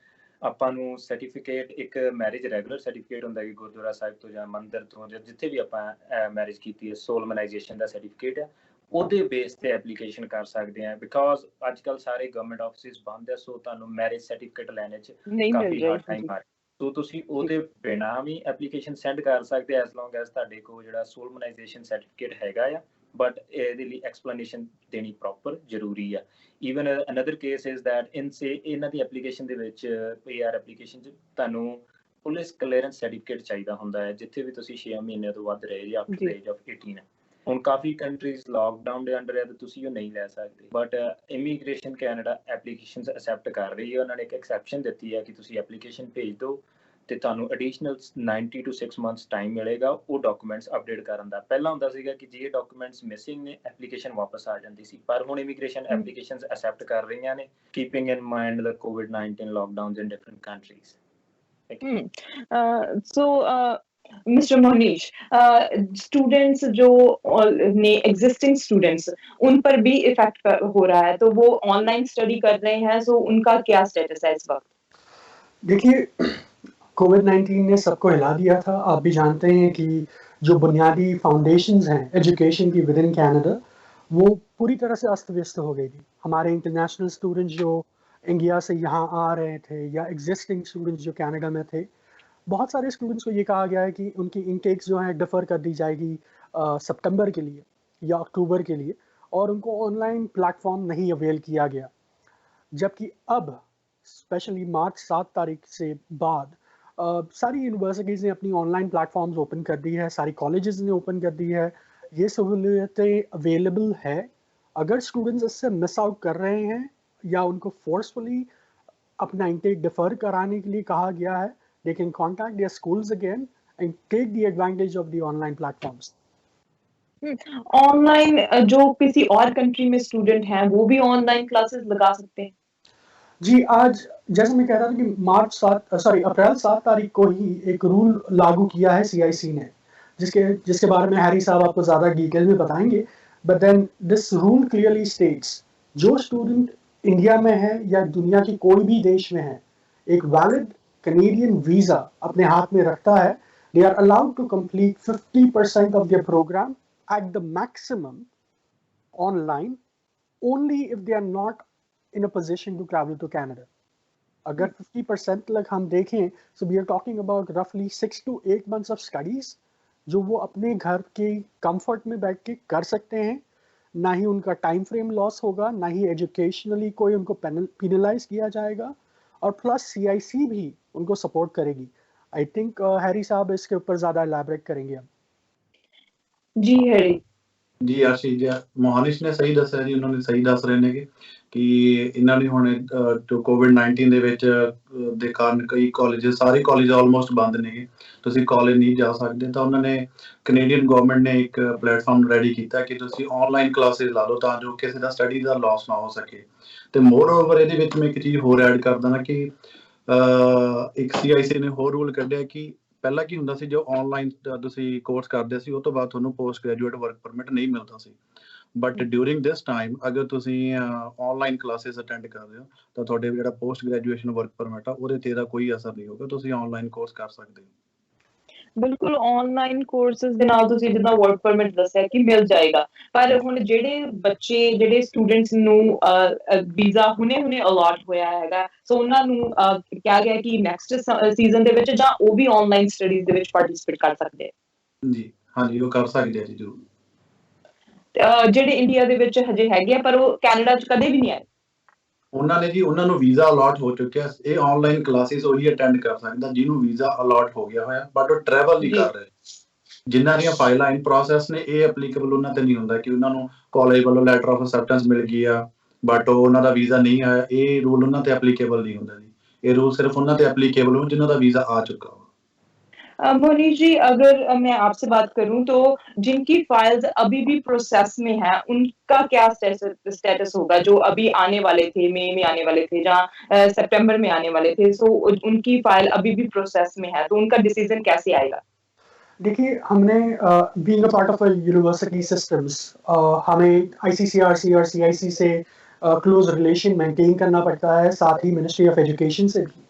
C: ਆਪਾਂ ਨੂੰ ਸਰਟੀਫਿਕੇਟ, ਇੱਕ ਮੈਰਿਜ ਰੈਗੂਲਰ ਸਰਟੀਫਿਕੇਟ ਹੁੰਦਾ ਕਿ ਗੁਰਦੁਆਰਾ ਸਾਹਿਬ ਤੋਂ ਜਾਂ ਮੰਦਿਰ ਤੋਂ ਜਾਂ ਜਿੱਥੇ ਵੀ ਆਪਾਂ ਮੈਰਿਜ ਕੀਤੀ ਹੈ, ਸੋਲਮਨਾਈਜੇਸ਼ਨ ਦਾ ਸਰਟੀਫਿਕੇਟ ਹੈ, ਉਹਦੇ ਬੇਸ ਤੇ ਐਪਲੀਕੇਸ਼ਨ ਕਰ ਸਕਦੇ ਆ। ਬਿਕੋਜ਼ ਅੱਜ ਕੱਲ੍ਹ ਸਾਰੇ ਗਵਰਨਮੈਂਟ ਆਫਿਸਿਸ ਬੰਦ ਹੈ, ਸੋ ਤੁਹਾਨੂੰ ਮੈਰਿਜ ਸਰਟੀਫਿਕੇਟ ਲੈਣੇ 'ਚ ਕਾਫੀ ਹਾਰਡ ਟਾਈਮ ਆ। ਸੋ ਤੁਸੀਂ ਉਹਦੇ ਬਿਨਾਂ ਵੀ ਐਪਲੀਕੇਸ਼ਨ ਸੈਂਡ ਕਰ ਸਕਦੇ ਐਸ ਲੌਂਗ ਐਸ ਤੁਹਾਡੇ ਕੋਲ ਜਿਹੜਾ ਸੋਲਮਨਾਈਜੇਸ਼ਨ ਸਰਟੀਫਿਕੇਟ ਹੈਗਾ ਆ, ਬਟ ਇਹਦੇ ਲਈ ਐਕਸਪਲੇਨੇਸ਼ਨ ਦੇਣੀ ਪ੍ਰੋਪਰ ਜ਼ਰੂਰੀ ਆ। Even another case is that ਇਹਨਾਂ ਦੀ ਐਪਲੀਕੇਸ਼ਨ ਦੇ ਵਿੱਚ PR ਐਪਲੀਕੇਸ਼ਨ 'ਚ ਤੁਹਾਨੂੰ ਪੁਲਿਸ ਕਲੀਅਰੈਂਸ ਸਰਟੀਫਿਕੇਟ ਚਾਹੀਦਾ ਹੁੰਦਾ ਹੈ, ਜਿੱਥੇ ਵੀ ਤੁਸੀਂ 6 ਮਹੀਨੇ ਤੋਂ ਵੱਧ ਰਹੇ ਜਾਂ ਆਫਟਰ ਏਜ ਆਫ 18। ਹੁਣ ਕਾਫੀ ਕੰਟਰੀਜ਼ ਲਾਕਡਾਊਨ ਦੇ ਅੰਡਰ ਹੈ ਤੇ ਤੁਸੀਂ ਉਹ ਨਹੀਂ ਲੈ ਸਕਦੇ, but immigration Canada applications accept ਕਰ ਰਹੀ ਹੈ। ਉਹਨਾਂ ਨੇ ਇੱਕ ਐਕਸੈਪਸ਼ਨ ਦਿੱਤੀ ਹੈ ਕਿ ਤੁਸੀਂ ਐਪਲੀਕੇਸ਼ਨ ਭੇਜ ਦਿਓ ਤੇ ਤੁਹਾਨੂੰ ਐਡੀਸ਼ਨਲ 90 to 6 months ਟਾਈਮ ਮਿਲੇਗਾ ਉਹ ਡਾਕੂਮੈਂਟਸ ਅਪਡੇਟ ਕਰਨ ਦਾ। ਪਹਿਲਾਂ ਹੁੰਦਾ ਸੀਗਾ ਕਿ ਜੇ ਡਾਕੂਮੈਂਟਸ ਮਿਸਿੰਗ ਨੇ, ਐਪਲੀਕੇਸ਼ਨ ਵਾਪਸ ਆ ਜਾਂਦੀ ਸੀ, ਪਰ ਹੁਣ ਇਮੀਗ੍ਰੇਸ਼ਨ ਐਪਲੀਕੇਸ਼ਨਸ ਅਸੈਪਟ ਕਰ ਰਹੀਆਂ ਨੇ, keeping in mind the COVID-19 lockdowns in different countries.
A: So mister Monish, students जो ने एग्जिस्टिंग स्टूडेंट्स, उन पर भी इफेक्ट हो रहा है, तो वो ऑनलाइन स्टडी कर रहे हैं, सो उनका क्या स्टेटस है इस वक्त?
D: देखिए, कोविड-19 ने सबको हिला दिया था। आप भी जानते हैं कि जो बुनियादी फाउंडेशंस हैं एजुकेशन की विद इन कनाडा, वो पूरी तरह से अस्त व्यस्त हो गई थी। हमारे इंटरनेशनल स्टूडेंट्स जो इंडिया से यहाँ आ रहे थे या एग्जिस्टिंग स्टूडेंट्स जो कनाडा में थे, बहुत सारे स्टूडेंट्स को ये कहा गया है कि उनकी इनटेक्स जो है डिफ़र कर दी जाएगी सितंबर के लिए या अक्टूबर के लिए, और उनको ऑनलाइन प्लेटफॉर्म नहीं अवेल किया गया। जबकि अब स्पेशली मार्च 7 तारीख से बाद सारी यूनिवर्सिटीज़ ने अपनी ऑनलाइन प्लेटफॉर्म्स ओपन कर दी है, सारी कॉलेजेस ने ओपन कर दी है, ये सहूलियतें अवेलेबल है। अगर स्टूडेंट्स इससे मिस आउट कर रहे हैं या उनको फोर्सफुली अपना इंटेक डिफर कराने के लिए कहा गया है, they can contact their schools again and take the advantage of the online platforms।
A: Online जो किसी और कंट्री में स्टूडेंट हैं वो भी ऑनलाइन क्लासेस लगा सकते हैं?
D: जी, आज जैसे मैं कह रहा था कि अप्रैल 7 तारीख को ही एक रूल लागू किया है CIC ने, जिसके बारे में हैरी साहब आपको ज़्यादा डिटेल में बताएंगे। But then this rule clearly states जो स्टूडेंट इंडिया में है या दुनिया की कोई भी देश में है, एक वैलिड कैनेडियन वीजा अपने हाथ में रखता है, they are allowed to complete 50% of their program at the maximum online only if they are not in a position to travel to Canada. अगर 50% तक हम देखें, so we are talking about roughly 6 to 8 months of studies जो वो अपने घर के comfort में बैठ के कर सकते हैं, ना ही उनका टाइम फ्रेम लॉस होगा, ना ही एजुकेशनली कोई उनको पेनलाइज किया जाएगा, और प्लस सीआईसी भी उनको सपोर्ट करेगी। आई थिंक हैरी साहब इसके ऊपर ज़्यादा एलैबोरेट करेंगे अब।
A: जी हैरी।
B: ਜੀ ਆਸ਼ੀਸ਼ ਜੀ, ਮੋਹਨਿਸ਼ ਨੇ ਸਹੀ ਦੱਸਿਆ ਜੀ, ਉਹਨਾਂ ਨੇ ਸਹੀ ਦੱਸ ਰਹੇ ਨੇਗੇ ਕਿ ਇਹਨਾਂ ਨੇ ਹੁਣ ਜੋ ਕੋਵਿਡ-19 ਦੇ ਵਿੱਚ ਦੇ ਕਾਰਨ ਕਈ ਕਾਲਜ, ਸਾਰੇ ਕਾਲਜ ਆਲਮੋਸਟ ਬੰਦ ਨੇਗੇ, ਤੁਸੀਂ ਕਾਲਜ ਨਹੀਂ ਜਾ ਸਕਦੇ, ਤਾਂ ਉਹਨਾਂ ਨੇ ਕੈਨੇਡੀਅਨ ਗਵਰਨਮੈਂਟ ਨੇ ਇੱਕ ਪਲੇਟਫਾਰਮ ਰੈਡੀ ਕੀਤਾ ਕਿ ਤੁਸੀਂ ਆਨਲਾਈਨ ਕਲਾਸਿਸ ਲਾ ਲਓ ਤਾਂ ਜੋ ਕਿਸੇ ਦਾ ਸਟੱਡੀ ਦਾ ਲਾਸ ਨਾ ਹੋ ਸਕੇ। ਤੇ ਮੋਰ ਓਵਰ ਇਹਦੇ ਵਿੱਚ ਮੈਂ ਇੱਕ ਚੀਜ਼ ਹੋਰ ਐਡ ਕਰ ਦਾਂ ਕਿ ਇੱਕ CIC ਨੇ ਹੋਰ ਰੂਲ ਕੱਢਿਆ ਕਿ ਪਹਿਲਾਂ ਕੀ ਹੁੰਦਾ ਸੀ, ਜੋ ਆਨਲਾਈਨ ਤੁਸੀਂ ਕੋਰਸ ਕਰਦੇ ਸੀ ਉਹ ਤੋਂ ਬਾਅਦ ਤੁਹਾਨੂੰ ਪੋਸਟ ਗ੍ਰੈਜੂਏਟ ਵਰਕ ਪਰਮਿਟ ਨਹੀਂ ਮਿਲਦਾ ਸੀ, ਬਟ ਡਿਊਰਿੰਗ ਦਿਸ ਟਾਈਮ ਅਗਰ ਤੁਸੀਂ ਆਨਲਾਈਨ ਕਲਾਸਿਸ ਅਟੈਂਡ ਕਰ ਰਹੇ ਹੋ ਤਾਂ ਤੁਹਾਡੇ ਜਿਹੜਾ ਪੋਸਟ ਗ੍ਰੈਜੂਏਸ਼ਨ ਵਰਕ ਪਰਮਿਟ ਆ ਉਹਦੇ ਤੇ ਇਹਦਾ ਕੋਈ ਅਸਰ ਨਹੀਂ ਹੋਗਾ, ਤੁਸੀਂ ਆਨਲਾਈਨ ਕੋਰਸ ਕਰ ਸਕਦੇ ਹੋ।
A: ਬਿਲਕੁਲ ਆਨਲਾਈਨ ਕੋਰਸਸ ਦੇ ਨਾਲ ਤੁਸੀਂ ਜਿੱਦਾਂ ਵਰਕ ਪਰਮਿਟ ਦੱਸਿਆ ਕਿ ਮਿਲ ਜਾਏਗਾ, ਪਰ ਹੁਣ ਜਿਹੜੇ ਬੱਚੇ ਜਿਹੜੇ ਸਟੂਡੈਂਟਸ ਨੂੰ ਵੀਜ਼ਾ ਹੁਣੇ ਅਲਾਟ ਹੋਇਆ ਹੈਗਾ, ਸੋ ਉਹਨਾਂ ਨੂੰ ਕਿਹਾ ਗਿਆ ਕਿ ਨੈਕਸਟ ਸੀਜ਼ਨ ਦੇ ਵਿੱਚ ਜਾਂ ਉਹ ਵੀ ਆਨਲਾਈਨ ਸਟੱਡੀਜ਼ ਦੇ ਵਿੱਚ ਪਾਰਟਿਸਿਪੇਟ ਕਰ ਸਕਦੇ ਆ।
B: ਜੀ ਹਾਂਜੀ, ਉਹ ਕਰ ਸਕਦੇ ਆ ਜੀ ਜ਼ਰੂਰ।
A: ਜਿਹੜੇ ਇੰਡੀਆ ਦੇ ਵਿੱਚ ਹਜੇ ਹੈਗੇ ਆ ਪਰ ਉਹ ਕੈਨੇਡਾ 'ਚ ਕਦੇ ਵੀ ਨਹੀਂ ਆਏ,
B: ਉਹਨਾਂ ਨੇ ਜੀ, ਉਹਨਾਂ ਨੂੰ ਵੀਜ਼ਾ ਅਲਾਟ ਹੋ ਚੁੱਕਿਆ, ਇਹ ਆਨਲਾਈਨ ਕਲਾਸਿਸ ਉਹੀ ਅਟੈਂਡ ਕਰ ਸਕਦਾ ਜਿਹਨੂੰ ਵੀਜ਼ਾ ਅਲਾਟ ਹੋ ਗਿਆ ਹੋਇਆ, ਬਟ ਉਹ ਟਰੈਵਲ ਨਹੀਂ ਕਰ ਰਹੇ। ਜਿਨ੍ਹਾਂ ਦੀਆਂ ਫਾਈਲਾਂ ਇਨ ਪ੍ਰੋਸੈਸ ਨੇ ਇਹ ਐਪਲੀਕੇਬਲ ਉਹਨਾਂ ਤੇ ਨਹੀਂ ਹੁੰਦਾ ਕਿ ਉਹਨਾਂ ਨੂੰ ਕਾਲਜ ਵੱਲੋਂ ਲੈਟਰ ਆਫ ਅਸੈਪਟੈਂਸ ਮਿਲ ਗਈ ਆ ਬਟ ਉਹਨਾਂ ਦਾ ਵੀਜ਼ਾ ਨਹੀਂ ਆਇਆ, ਇਹ ਰੂਲ ਉਹਨਾਂ ਤੇ ਐਪਲੀਕੇਬਲ ਨਹੀਂ ਹੁੰਦਾ ਜੀ। ਇਹ ਰੂਲ ਸਿਰਫ ਉਹਨਾਂ ਤੇ ਐਪਲੀकेबल हो जिन्हों का वीजा आ चुका हो।
A: मोनीश जी, अगर मैं आपसे बात करूं तो जिनकी फाइल्स अभी भी प्रोसेस में है उनका क्या स्टेटस होगा, जो अभी आने वाले थे, मई में आने वाले थे, जहाँ सितंबर में आने वाले थे, सो उनकी फाइल अभी भी प्रोसेस में है, तो उनका डिसीजन कैसे आएगा?
D: देखिए, हमने being a part of a university systems, हमें ICCRC और CIC से क्लोज रिलेशन मेंटेन करना पड़ता है, साथ ही मिनिस्ट्री ऑफ एजुकेशन से भी।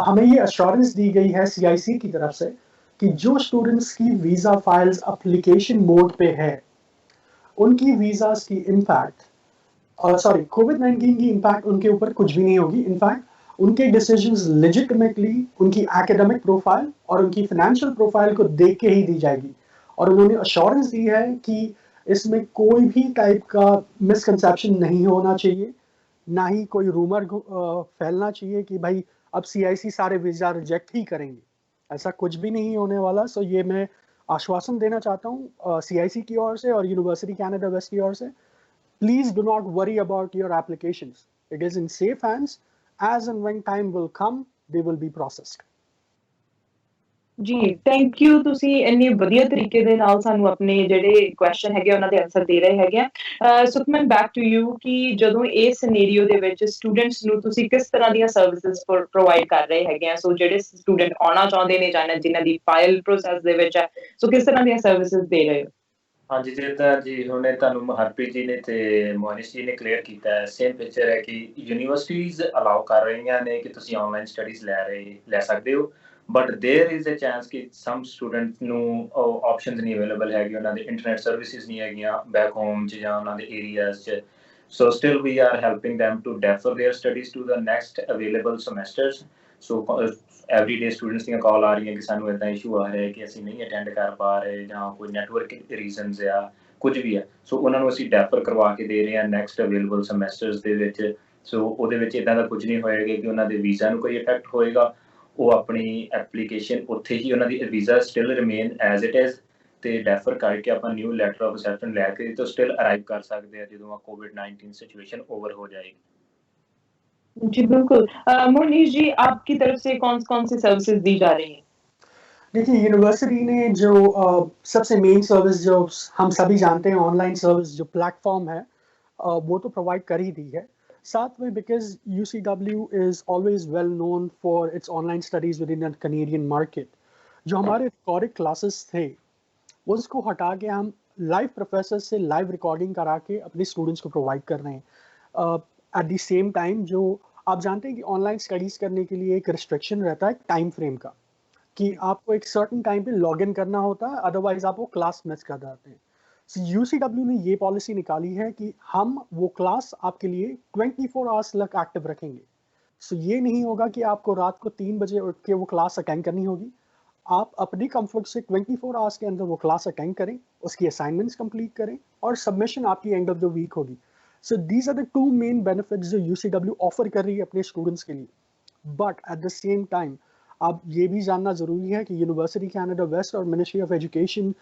D: हमें ये अश्योरेंस दी गई है CIC की तरफ से कि जो स्टूडेंट्स की वीज़ा फाइल्स एप्लीकेशन मोड पे है उनकी वीज़ास की इम्पैक्ट कोविड-19 की इम्पैक्ट उनके ऊपर कुछ भी नहीं होगी। इनफैक्ट उनके डिसीजंस लेजिटिमेटली उनकी एकेडमिक प्रोफाइल और उनकी फाइनेंशियल प्रोफाइल को देख के ही दी जाएगी, और उन्होंने अश्योरेंस दी है कि इसमें कोई भी टाइप का मिसकंसेप्शन नहीं होना चाहिए, ना ही कोई रूमर फैलना चाहिए कि भाई अब CIC सारे वीज़ा रिजेक्ट ही करेंगे, ऐसा कुछ भी नहीं होने वाला। सो ये मैं आश्वासन देना चाहता हूँ CIC की ओर से और यूनिवर्सिटी कैनेडा वेस्ट की ओर से, please do not worry about your applications, it is in safe hands, as and when time will come they will be processed.
A: ਜੀ ਥੈਂਕ ਯੂ, ਤੁਸੀਂ ਇੰਨੇ ਵਧੀਆ ਤਰੀਕੇ ਦੇ ਨਾਲ ਸਾਨੂੰ ਆਪਣੇ ਜਿਹੜੇ ਕੁਐਸਚਨ ਹੈਗੇ ਉਹਨਾਂ ਦੇ ਆਨਸਰ ਦੇ ਰਹੇ ਹੈਗੇ ਆ। ਸੁਖਮਨ, ਬੈਕ ਟੂ ਯੂ, ਕਿ ਜਦੋਂ ਇਸ ਸਿਨੈਰੀਓ ਦੇ ਵਿੱਚ ਸਟੂਡੈਂਟਸ ਨੂੰ ਤੁਸੀਂ ਕਿਸ ਤਰ੍ਹਾਂ ਦੀਆਂ ਸਰਵਿਸਿਜ਼ ਪ੍ਰੋਵਾਈਡ ਕਰ ਰਹੇ ਹੈਗੇ ਆ, ਸੋ ਜਿਹੜੇ ਸਟੂਡੈਂਟ ਆਉਣਾ ਚਾਹੁੰਦੇ ਨੇ ਜਾਂ ਜਿਨ੍ਹਾਂ ਦੀ ਫਾਈਲ ਪ੍ਰੋਸੈਸ ਦੇ ਵਿੱਚ ਹੈ, ਸੋ ਕਿਸ ਤਰ੍ਹਾਂ ਦੀਆਂ ਸਰਵਿਸਿਜ਼ ਦੇ ਰਹੇ ਹੋ?
C: ਹਾਂਜੀ, ਜਿੱਦਾਂ ਜੀ ਹੁਣੇ ਤੁਹਾਨੂੰ ਹਰਪ੍ਰੀਤ ਜੀ ਨੇ ਤੇ ਮੋਹਨਿਸ਼ ਜੀ ਨੇ ਕਲੀਅਰ ਕੀਤਾ ਹੈ, ਸੇਮ ਪਿਕਚਰ ਹੈ ਕਿ ਯੂਨੀਵਰਸਿਟੀਜ਼ ਅਲਾਉ ਕਰ ਰਹੀਆਂ ਨੇ ਕਿ ਤੁਸੀਂ ਆਨਲਾਈਨ ਸਟੱਡੀਜ਼ ਲੈ ਸਕਦੇ ਹੋ, but there is a chance ਕਿ ਸਮ ਸਟੂਡੈਂਟਸ ਨੂੰ ਆਪਸ਼ਨਸ ਨਹੀਂ ਅਵੇਲੇਬਲ ਹੈਗੀ, ਉਹਨਾਂ ਦੇ ਇੰਟਰਨੈਟ ਸਰਵਿਸਿਜ਼ ਨਹੀਂ ਹੈਗੀਆਂ ਬੈਕ ਹੋਮ 'ਚ ਜਾਂ ਉਹਨਾਂ ਦੇ ਏਰੀਆਜ਼ 'ਚ, so still we are helping them to defer their studies to the next available semesters। So every day students ਦੀਆਂ ਕਾਲ ਆ ਰਹੀਆਂ ਕਿ ਸਾਨੂੰ ਇੱਦਾਂ ਇਸ਼ੂ ਆ ਰਿਹਾ ਕਿ ਅਸੀਂ ਨਹੀਂ ਅਟੈਂਡ ਕਰ ਪਾ ਰਹੇ ਜਾਂ ਕੋਈ ਨੈਟਵਰਕ ਰੀਜ਼ਨਸ ਆ, ਕੁਝ ਵੀ ਹੈ, ਸੋ ਉਹਨਾਂ ਨੂੰ ਅਸੀਂ ਡੈਫਰ ਕਰਵਾ ਕੇ ਦੇ ਰਹੇ ਹਾਂ ਨੈਕਸਟ ਅਵੇਲੇਬਲ ਸਮੈਸਟਰਸ ਦੇ ਵਿੱਚ। ਸੋ ਉਹਦੇ ਵਿੱਚ ਇੱਦਾਂ ਦਾ ਕੁਝ ਨਹੀਂ ਹੋਏਗਾ ਕਿ ਉਹਨਾਂ ਦੇ ਵੀਜ਼ਾ ਨੂੰ ਕੋਈ ਇਫੈਕਟ ਹੋਏਗਾ, ਉਹ ਆਪਣੀ ਐਪਲੀਕੇਸ਼ਨ ਉੱਥੇ ਹੀ ਉਹਨਾਂ ਦੀ visa still remain as it is, ਤੇ ਡੈਫਰ ਕਰਕੇ ਆਪਾਂ ਨਿਊ ਲੈਟਰ ਆਫ ਅਸੈਪਟੈਂਸ ਲੈ ਕੇ तो स्टिल अराइव कर सकते हैं ਜਦੋਂ कोविड-19 सिचुएशन ओवर हो जाएगी।
A: जी बिल्कुल। मोनीश जी, आपकी तरफ से कौन सी सर्विसेज दी जा रही हैं?
D: देखिए, यूनिवर्सिटी ने जो सबसे मेन सर्विस जो हम सभी जानते हैं, ऑनलाइन सर्विस जो प्लेटफॉर्म है, वो तो प्रोवाइड कर ही दी है। साथ में because UCW is always well known for its online studies with in the Canadian market, जो हमारे रिकॉर्डेड क्लासेस थे उसको हटा के हम लाइव प्रोफेसर से लाइव रिकॉर्डिंग करा के अपने स्टूडेंट्स को प्रोवाइड कर रहे हैं। एट द सेम टाइम जो आप जानते हैं कि ऑनलाइन स्टडीज़ करने के लिए एक रिस्ट्रिक्शन रहता है टाइम फ्रेम का, कि आपको एक सर्टेन टाइम पे लॉग इन करना होता है, अदरवाइज आप वो क्लास मिस कर जाते हैं। सो यूसीडब्ल्यू ने ये पॉलिसी निकाली है कि हम वो क्लास आपके लिए 24 आवर्स तक एक्टिव रखेंगे। सो ये नहीं होगा कि आपको रात को 3 बजे उठ के वो क्लास अटेंड करनी होगी। आप अपनी कंफर्ट से 24 आवर्स के अंदर वो क्लास अटेंड करें, उसकी असाइनमेंट्स कंप्लीट करें और सबमिशन आपकी एंड ऑफ द वीक होगी। So these are the two main benefits जो यूसीडब्ल्यू ऑफर कर रही है अपने स्टूडेंट्स के लिए। But at the same time अब ये भी जानना ज़रूरी है कि यूनिवर्सिटी कैनेडा वेस्ट और ministry of education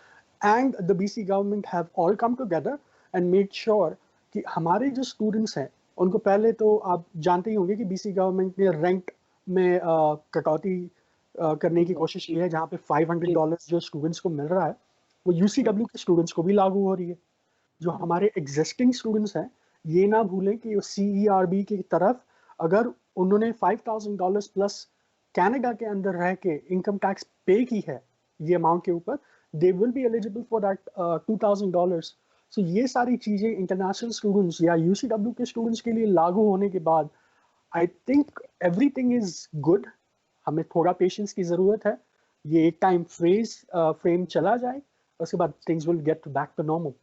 D: and the BC government have all come together and made sure कि हमारे जो स्टूडेंट्स हैं उनको, पहले तो आप जानते ही होंगे कि बीसी गवर्नमेंट ने रेंट में कटौती करने की कोशिश की है, जहाँ पे $500 जो स्टूडेंट्स को मिल रहा है वो यूसीडब्ल्यू के स्टूडेंट्स को भी लागू हो रही है। जो हमारे एग्जिस्टिंग स्टूडेंट्स हैं ये ना भूलें कि CERB की तरफ अगर उन्होंने $5,000 प्लस कनाडा के अंदर रह के इनकम टैक्स पे की है ये अमाउंट के ऊपर, दे will be eligible for that $2,000। सो ये सारी चीज़ें इंटरनेशनल स्टूडेंट्स या यूसीडब्ल्यू के स्टूडेंट्स के लिए लागू होने के बाद I think everything is good. हमें थोड़ा पेशेंस की ज़रूरत है, ये एक टाइम फ्रेम चला जाए, उसके बाद things will get back to normal.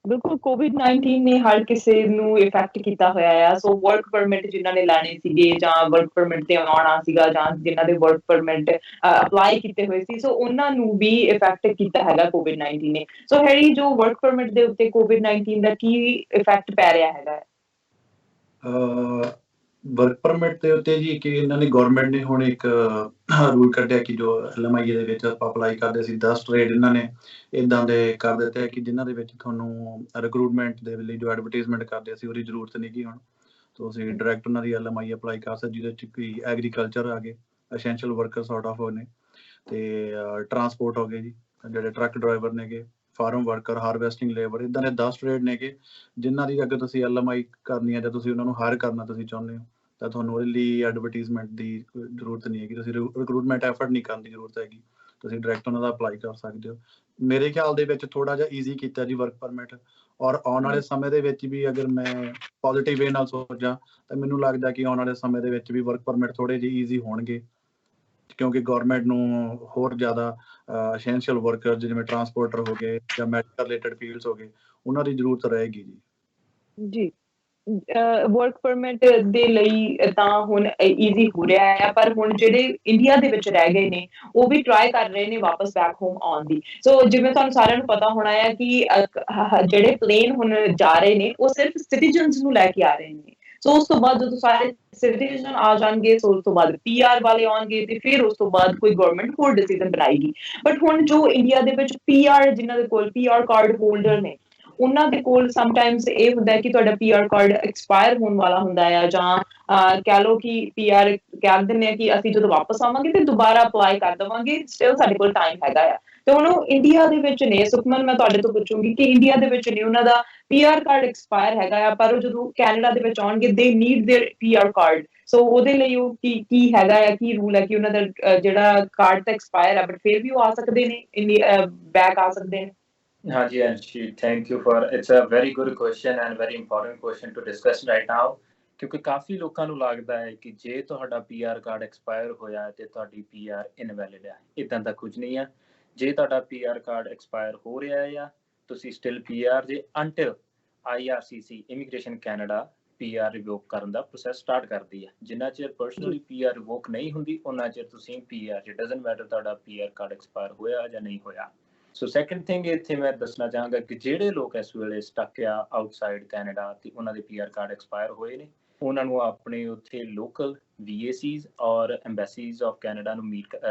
A: ਬਿਲਕੁਲ COVID-19 ਨੇ ਹਰ ਕਿਸੇ ਨੂੰ ਇਫੈਕਟ ਕੀਤਾ ਹੋਇਆ ਆ। ਸੋ ਵਰਕ ਪਰਮਿਟ ਜਿਨ੍ਹਾਂ ਨੇ ਲੈਣੇ ਸੀਗੇ ਜਾਂ ਵਰਕ ਪਰਮਿਟ ਤੇ ਆਉਣਾ ਸੀਗਾ ਜਾਂ ਜਿਨ੍ਹਾਂ ਦੇ ਵਰਕ ਪਰਮਿਟ ਅਪਲਾਈ ਕੀਤੇ ਹੋਏ ਸੀ, ਸੋ ਉਹਨਾਂ ਨੂੰ ਵੀ ਇਫੈਕਟ ਕੀਤਾ ਹੈਗਾ COVID-19 ਨੇ। ਸੋ ਹੈਰੀ, ਜੋ ਵਰਕ ਪਰਮਿਟ ਦੇ ਉੱਤੇ COVID-19 ਦਾ ਕੀ ਇਫੈਕਟ ਪੈ ਰਿਹਾ ਹੈਗਾ?
B: ਵਰਕ ਪਰਮਿਟ ਦੇ ਉੱਤੇ ਜੀ ਕਿ ਇਹਨਾਂ ਨੇ ਗਵਰਨਮੈਂਟ ਨੇ ਹੁਣ ਇੱਕ ਰੂਲ ਕੱਢਿਆ ਕਿ ਜੋ LMIA ਦੇ ਵਿੱਚ ਆਪਾਂ ਅਪਲਾਈ ਕਰਦੇ ਸੀ 10 ਟ੍ਰੇਡ ਇਹਨਾਂ ਨੇ ਇਦਾਂ ਦੇ ਕਰ ਦਿੱਤੇ ਕਿ ਜਿਨ੍ਹਾਂ ਦੇ ਵਿੱਚ ਤੁਹਾਨੂੰ ਰਿਕਰੂਟਮੈਂਟ ਦੇ ਲਈ ਜੋ ਐਡਵਰਟਾਈਜ਼ਮੈਂਟ ਕਰਦੇ ਸੀ ਉਹਦੀ ਜ਼ਰੂਰਤ ਨਹੀਂ ਗੀ ਹੁਣ। ਤੁਸੀਂ ਡਾਇਰੈਕਟ ਉਹਨਾਂ ਦੀ LMIA ਅਪਲਾਈ ਕਰ ਸਕਦੇ, ਜਿਹਦੇ 'ਚ ਕੋਈ ਐਗਰੀਕਲਚਰ ਆ ਗਏ, ਐਸੈਂਸ਼ੀਅਲ ਵਰਕਰ ਸੌਰਟ ਆਫ ਨੇ, ਤੇ ਟਰਾਂਸਪੋਰਟ ਹੋ ਗਏ ਜੀ, ਜਿਹੜੇ ਟਰੱਕ ਡਰਾਈਵਰ ਨੇਗੇ, ਫਾਰਮ ਵਰਕਰ, ਹਾਰਵੈਸਟਿੰਗ ਲੇਬਰ, ਇਦਾਂ ਦੇ 10 ਟ੍ਰੇਡ ਨੇਗੇ ਜਿਨ੍ਹਾਂ ਦੀ ਅਗਰ ਤੁਸੀਂ LMI ਕਰਨੀ ਹੈ ਜਾਂ ਤੁਸੀਂ ਉਹਨਾਂ ਨੂੰ ਹਾਇਰ ਕਰਨਾ ਤੁਸੀਂ ਚਾਹੁੰਦੇ ਹੋ ਤਾਂ ਤੁਹਾਨੂੰ ਉਹਦੇ ਲਈ ਐਡਵਰਟਾਈਜ਼ਮੈਂਟ ਦੀ ਜ਼ਰੂਰਤ ਨਹੀਂ ਹੈਗੀ, ਤੁਸੀਂ ਰਿਕਰੂਟਮੈਂਟ ਐਫਰਟ ਨਹੀਂ ਕਰਨ ਦੀ ਜ਼ਰੂਰਤ ਹੈਗੀ, ਤੁਸੀਂ ਡਾਇਰੈਕਟ ਉਹਨਾਂ ਦਾ ਅਪਲਾਈ ਕਰ ਸਕਦੇ ਹੋ। ਮੇਰੇ ਖਿਆਲ ਦੇ ਵਿੱਚ ਥੋੜ੍ਹਾ ਜਿਹਾ ਈਜ਼ੀ ਕੀਤਾ ਜੀ ਵਰਕ ਪਰਮਿਟ, ਔਰ ਆਉਣ ਵਾਲੇ ਸਮੇਂ ਦੇ ਵਿੱਚ ਵੀ ਅਗਰ ਮੈਂ ਪੋਜ਼ੀਟਿਵ ਵੇ ਨਾਲ ਸੋਚਾਂ ਤਾਂ ਮੈਨੂੰ ਲੱਗਦਾ ਕਿ ਆਉਣ ਵਾਲੇ ਸਮੇਂ ਦੇ ਵਿੱਚ ਵੀ ਵਰਕ ਪਰਮਿਟ ਥੋੜ੍ਹੇ ਜਿਹੇ ਈਜ਼ੀ ਹੋਣਗੇ, ਕਿਉਂਕਿ ਗੌਰਮੈਂਟ ਨੂੰ ਹੋਰ ਜ਼ਿਆਦਾ ਐਸੈਂਸ਼ੀਅਲ ਵਰਕਰ ਜਿਵੇਂ ਟਰਾਂਸਪੋਰਟਰ ਹੋ ਗਏ ਜਾਂ ਮੈਡੀਕਲ ਰਿਲੇਟਡ ਫੀਲਡਸ ਹੋ ਗਏ ਉਹਨਾਂ ਦੀ ਜ਼ਰੂਰਤ ਰਹੇਗੀ ਜੀ।
A: ਜੀ, ਵਰਕ ਪਰਮਿਟ ਦੇ ਲਈ ਤਾਂ ਹੁਣ ਈਜ਼ੀ ਹੋ ਰਿਹਾ ਹੈ, ਪਰ ਹੁਣ ਜਿਹੜੇ ਇੰਡੀਆ ਦੇ ਵਿੱਚ ਰਹਿ ਗਏ ਨੇ ਉਹ ਵੀ ਟਰਾਈ ਕਰ ਰਹੇ ਨੇ ਵਾਪਸ ਬੈਕ ਹੋਮ ਆਉਣ ਦੀ। ਸੋ ਜਿਵੇਂ ਤੁਹਾਨੂੰ ਸਾਰਿਆਂ ਨੂੰ ਪਤਾ ਹੋਣਾ ਹੈ ਕਿ ਜਿਹੜੇ ਪਲੇਨ ਹੁਣ ਜਾ ਰਹੇ ਨੇ ਉਹ ਸਿਰਫ ਸਿਟੀਜ਼ਨਸ ਨੂੰ ਲੈ ਕੇ ਆ ਰਹੇ ਨੇ। ਸੋ ਉਸ ਤੋਂ ਬਾਅਦ ਜਦੋਂ ਸਾਰੇ ਸਿਟੀਜ਼ਨ ਆ ਜਾਣਗੇ, ਸੋ ਉਸ ਤੋਂ ਬਾਅਦ PR ਵਾਲੇ ਆਉਣਗੇ ਤੇ ਫਿਰ ਉਸ ਤੋਂ ਬਾਅਦ ਕੋਈ ਗਵਰਨਮੈਂਟ ਹੋਰ ਡਿਸੀਜਨ ਬਣਾਏਗੀ। ਬਟ ਹੁਣ ਜੋ ਇੰਡੀਆ ਦੇ ਵਿੱਚ PR ਜਿਨ੍ਹਾਂ ਦੇ ਕੋਲ PR ਕਾਰਡ ਹੋਲਡਰ ਨੇ ਉਹਨਾਂ ਦੇ ਕੋਲ ਸਮਟਾਈਮਸ ਇਹ ਹੁੰਦਾ ਹੈ ਕਿ ਤੁਹਾਡਾ PR ਕਾਰਡ ਐਕਸਪਾਇਰ ਹੋਣ ਵਾਲਾ ਹੁੰਦਾ ਆ, ਜਾਂ ਕਹਿ ਲਓ ਕਿ PR ਕਹਿ ਦਿੰਦੇ ਆ ਕਿ ਅਸੀਂ ਜਦੋਂ ਵਾਪਸ ਆਵਾਂਗੇ ਤੇ ਦੁਬਾਰਾ ਅਪਲਾਈ ਕਰ ਦੇਵਾਂਗੇ, ਸਟਿਲ ਸਾਡੇ ਕੋਲ ਟਾਈਮ ਹੈਗਾ ਆ। ਤੇ ਹੁਣ ਉਹ ਇੰਡੀਆ ਦੇ ਵਿੱਚ ਨੇ, ਸੁਖਮਨ ਮੈਂ ਤੁਹਾਡੇ ਤੋਂ ਪੁੱਛੂੰਗੀ ਕਿ ਇੰਡੀਆ ਦੇ ਵਿੱਚ ਨੇ ਉਹਨਾਂ ਦਾ PR ਕਾਰਡ ਐਕਸਪਾਇਰ ਹੈਗਾ ਆ, ਪਰ ਉਹ ਜਦੋਂ ਕੈਨੇਡਾ ਦੇ ਵਿੱਚ ਆਉਣਗੇ they need their PR card. ਸੋ ਉਹਦੇ ਲਈ ਉਹ ਕੀ ਹੈਗਾ ਆ, ਕੀ ਰੂਲ ਹੈ ਕਿ ਉਹਨਾਂ ਦਾ ਜਿਹੜਾ ਕਾਰਡ ਤਾਂ ਐਕਸਪਾਇਰ ਹੈ ਬਟ ਫਿਰ ਵੀ ਉਹ ਆ ਸਕਦੇ ਨੇ, ਬੈਕ ਆ ਸਕਦੇ ਨੇ?
C: Haji Anshi, thank you for it's a very good question and very important question to discuss right now, ਕਿਉਂਕਿ ਕਾਫੀ ਲੋਕਾਂ ਨੂੰ ਲੱਗਦਾ ਹੈ ਕਿ ਜੇ ਤੁਹਾਡਾ PR ਕਾਰਡ ਐਕਸਪਾਇਰ ਹੋਇਆ ਹੈ ਤੇ ਤੁਹਾਡੀ PR ਇਨਵੈਲਿਡ ਹੈ। ਇਦਾਂ ਦਾ ਕੁਝ ਨਹੀਂ ਹੈ। ਜੇ ਤੁਹਾਡਾ PR ਕਾਰਡ ਐਕਸਪਾਇਰ ਹੋ ਰਿਹਾ ਹੈ ਜਾਂ ਤੁਸੀਂ ਸਟਿਲ PR ਜੇ until IRCC immigration Canada PR revoke ਕਰਨ ਦਾ ਪ੍ਰੋਸੈਸ ਸਟਾਰਟ ਕਰਦੀ ਹੈ। ਜਿੰਨਾ ਚਿਰ ਪਰਸਨਲੀ PR ਰਿਵੋਕ ਨਹੀਂ ਹੁੰਦੀ ਉਹਨਾਂ ਚਿਰ ਤੁਸੀਂ PR, ਇਟ ਡਸਨਟ ਮੈਟਰ ਤੁਹਾਡਾ PR ਕਾਰਡ ਐਕਸਪਾਇਰ ਹੋਇਆ ਜਾਂ ਨਹੀਂ ਹੋਇਆ। ਸੋ ਸੈਕੰਡ ਥਿੰਗ ਇੱਥੇ ਮੈਂ ਦੱਸਣਾ ਚਾਹਾਂਗਾ ਕਿ ਜਿਹੜੇ ਲੋਕ ਇਸ ਵੇਲੇ ਸਟਕ ਆ ਆਊਟਸਾਈਡ ਕੈਨੇਡਾ ਤੇ ਉਹਨਾਂ ਦੇ PR ਕਾਰਡ ਐਕਸਪਾਇਰ ਹੋਏ ਨੇ, ਉਹਨਾਂ ਨੂੰ ਆਪਣੇ ਉੱਥੇ ਲੋਕਲ VACs ਔਰ ਐਮਬੈਸੀਜ਼ ਆਫ ਕੈਨੇਡਾ ਨੂੰ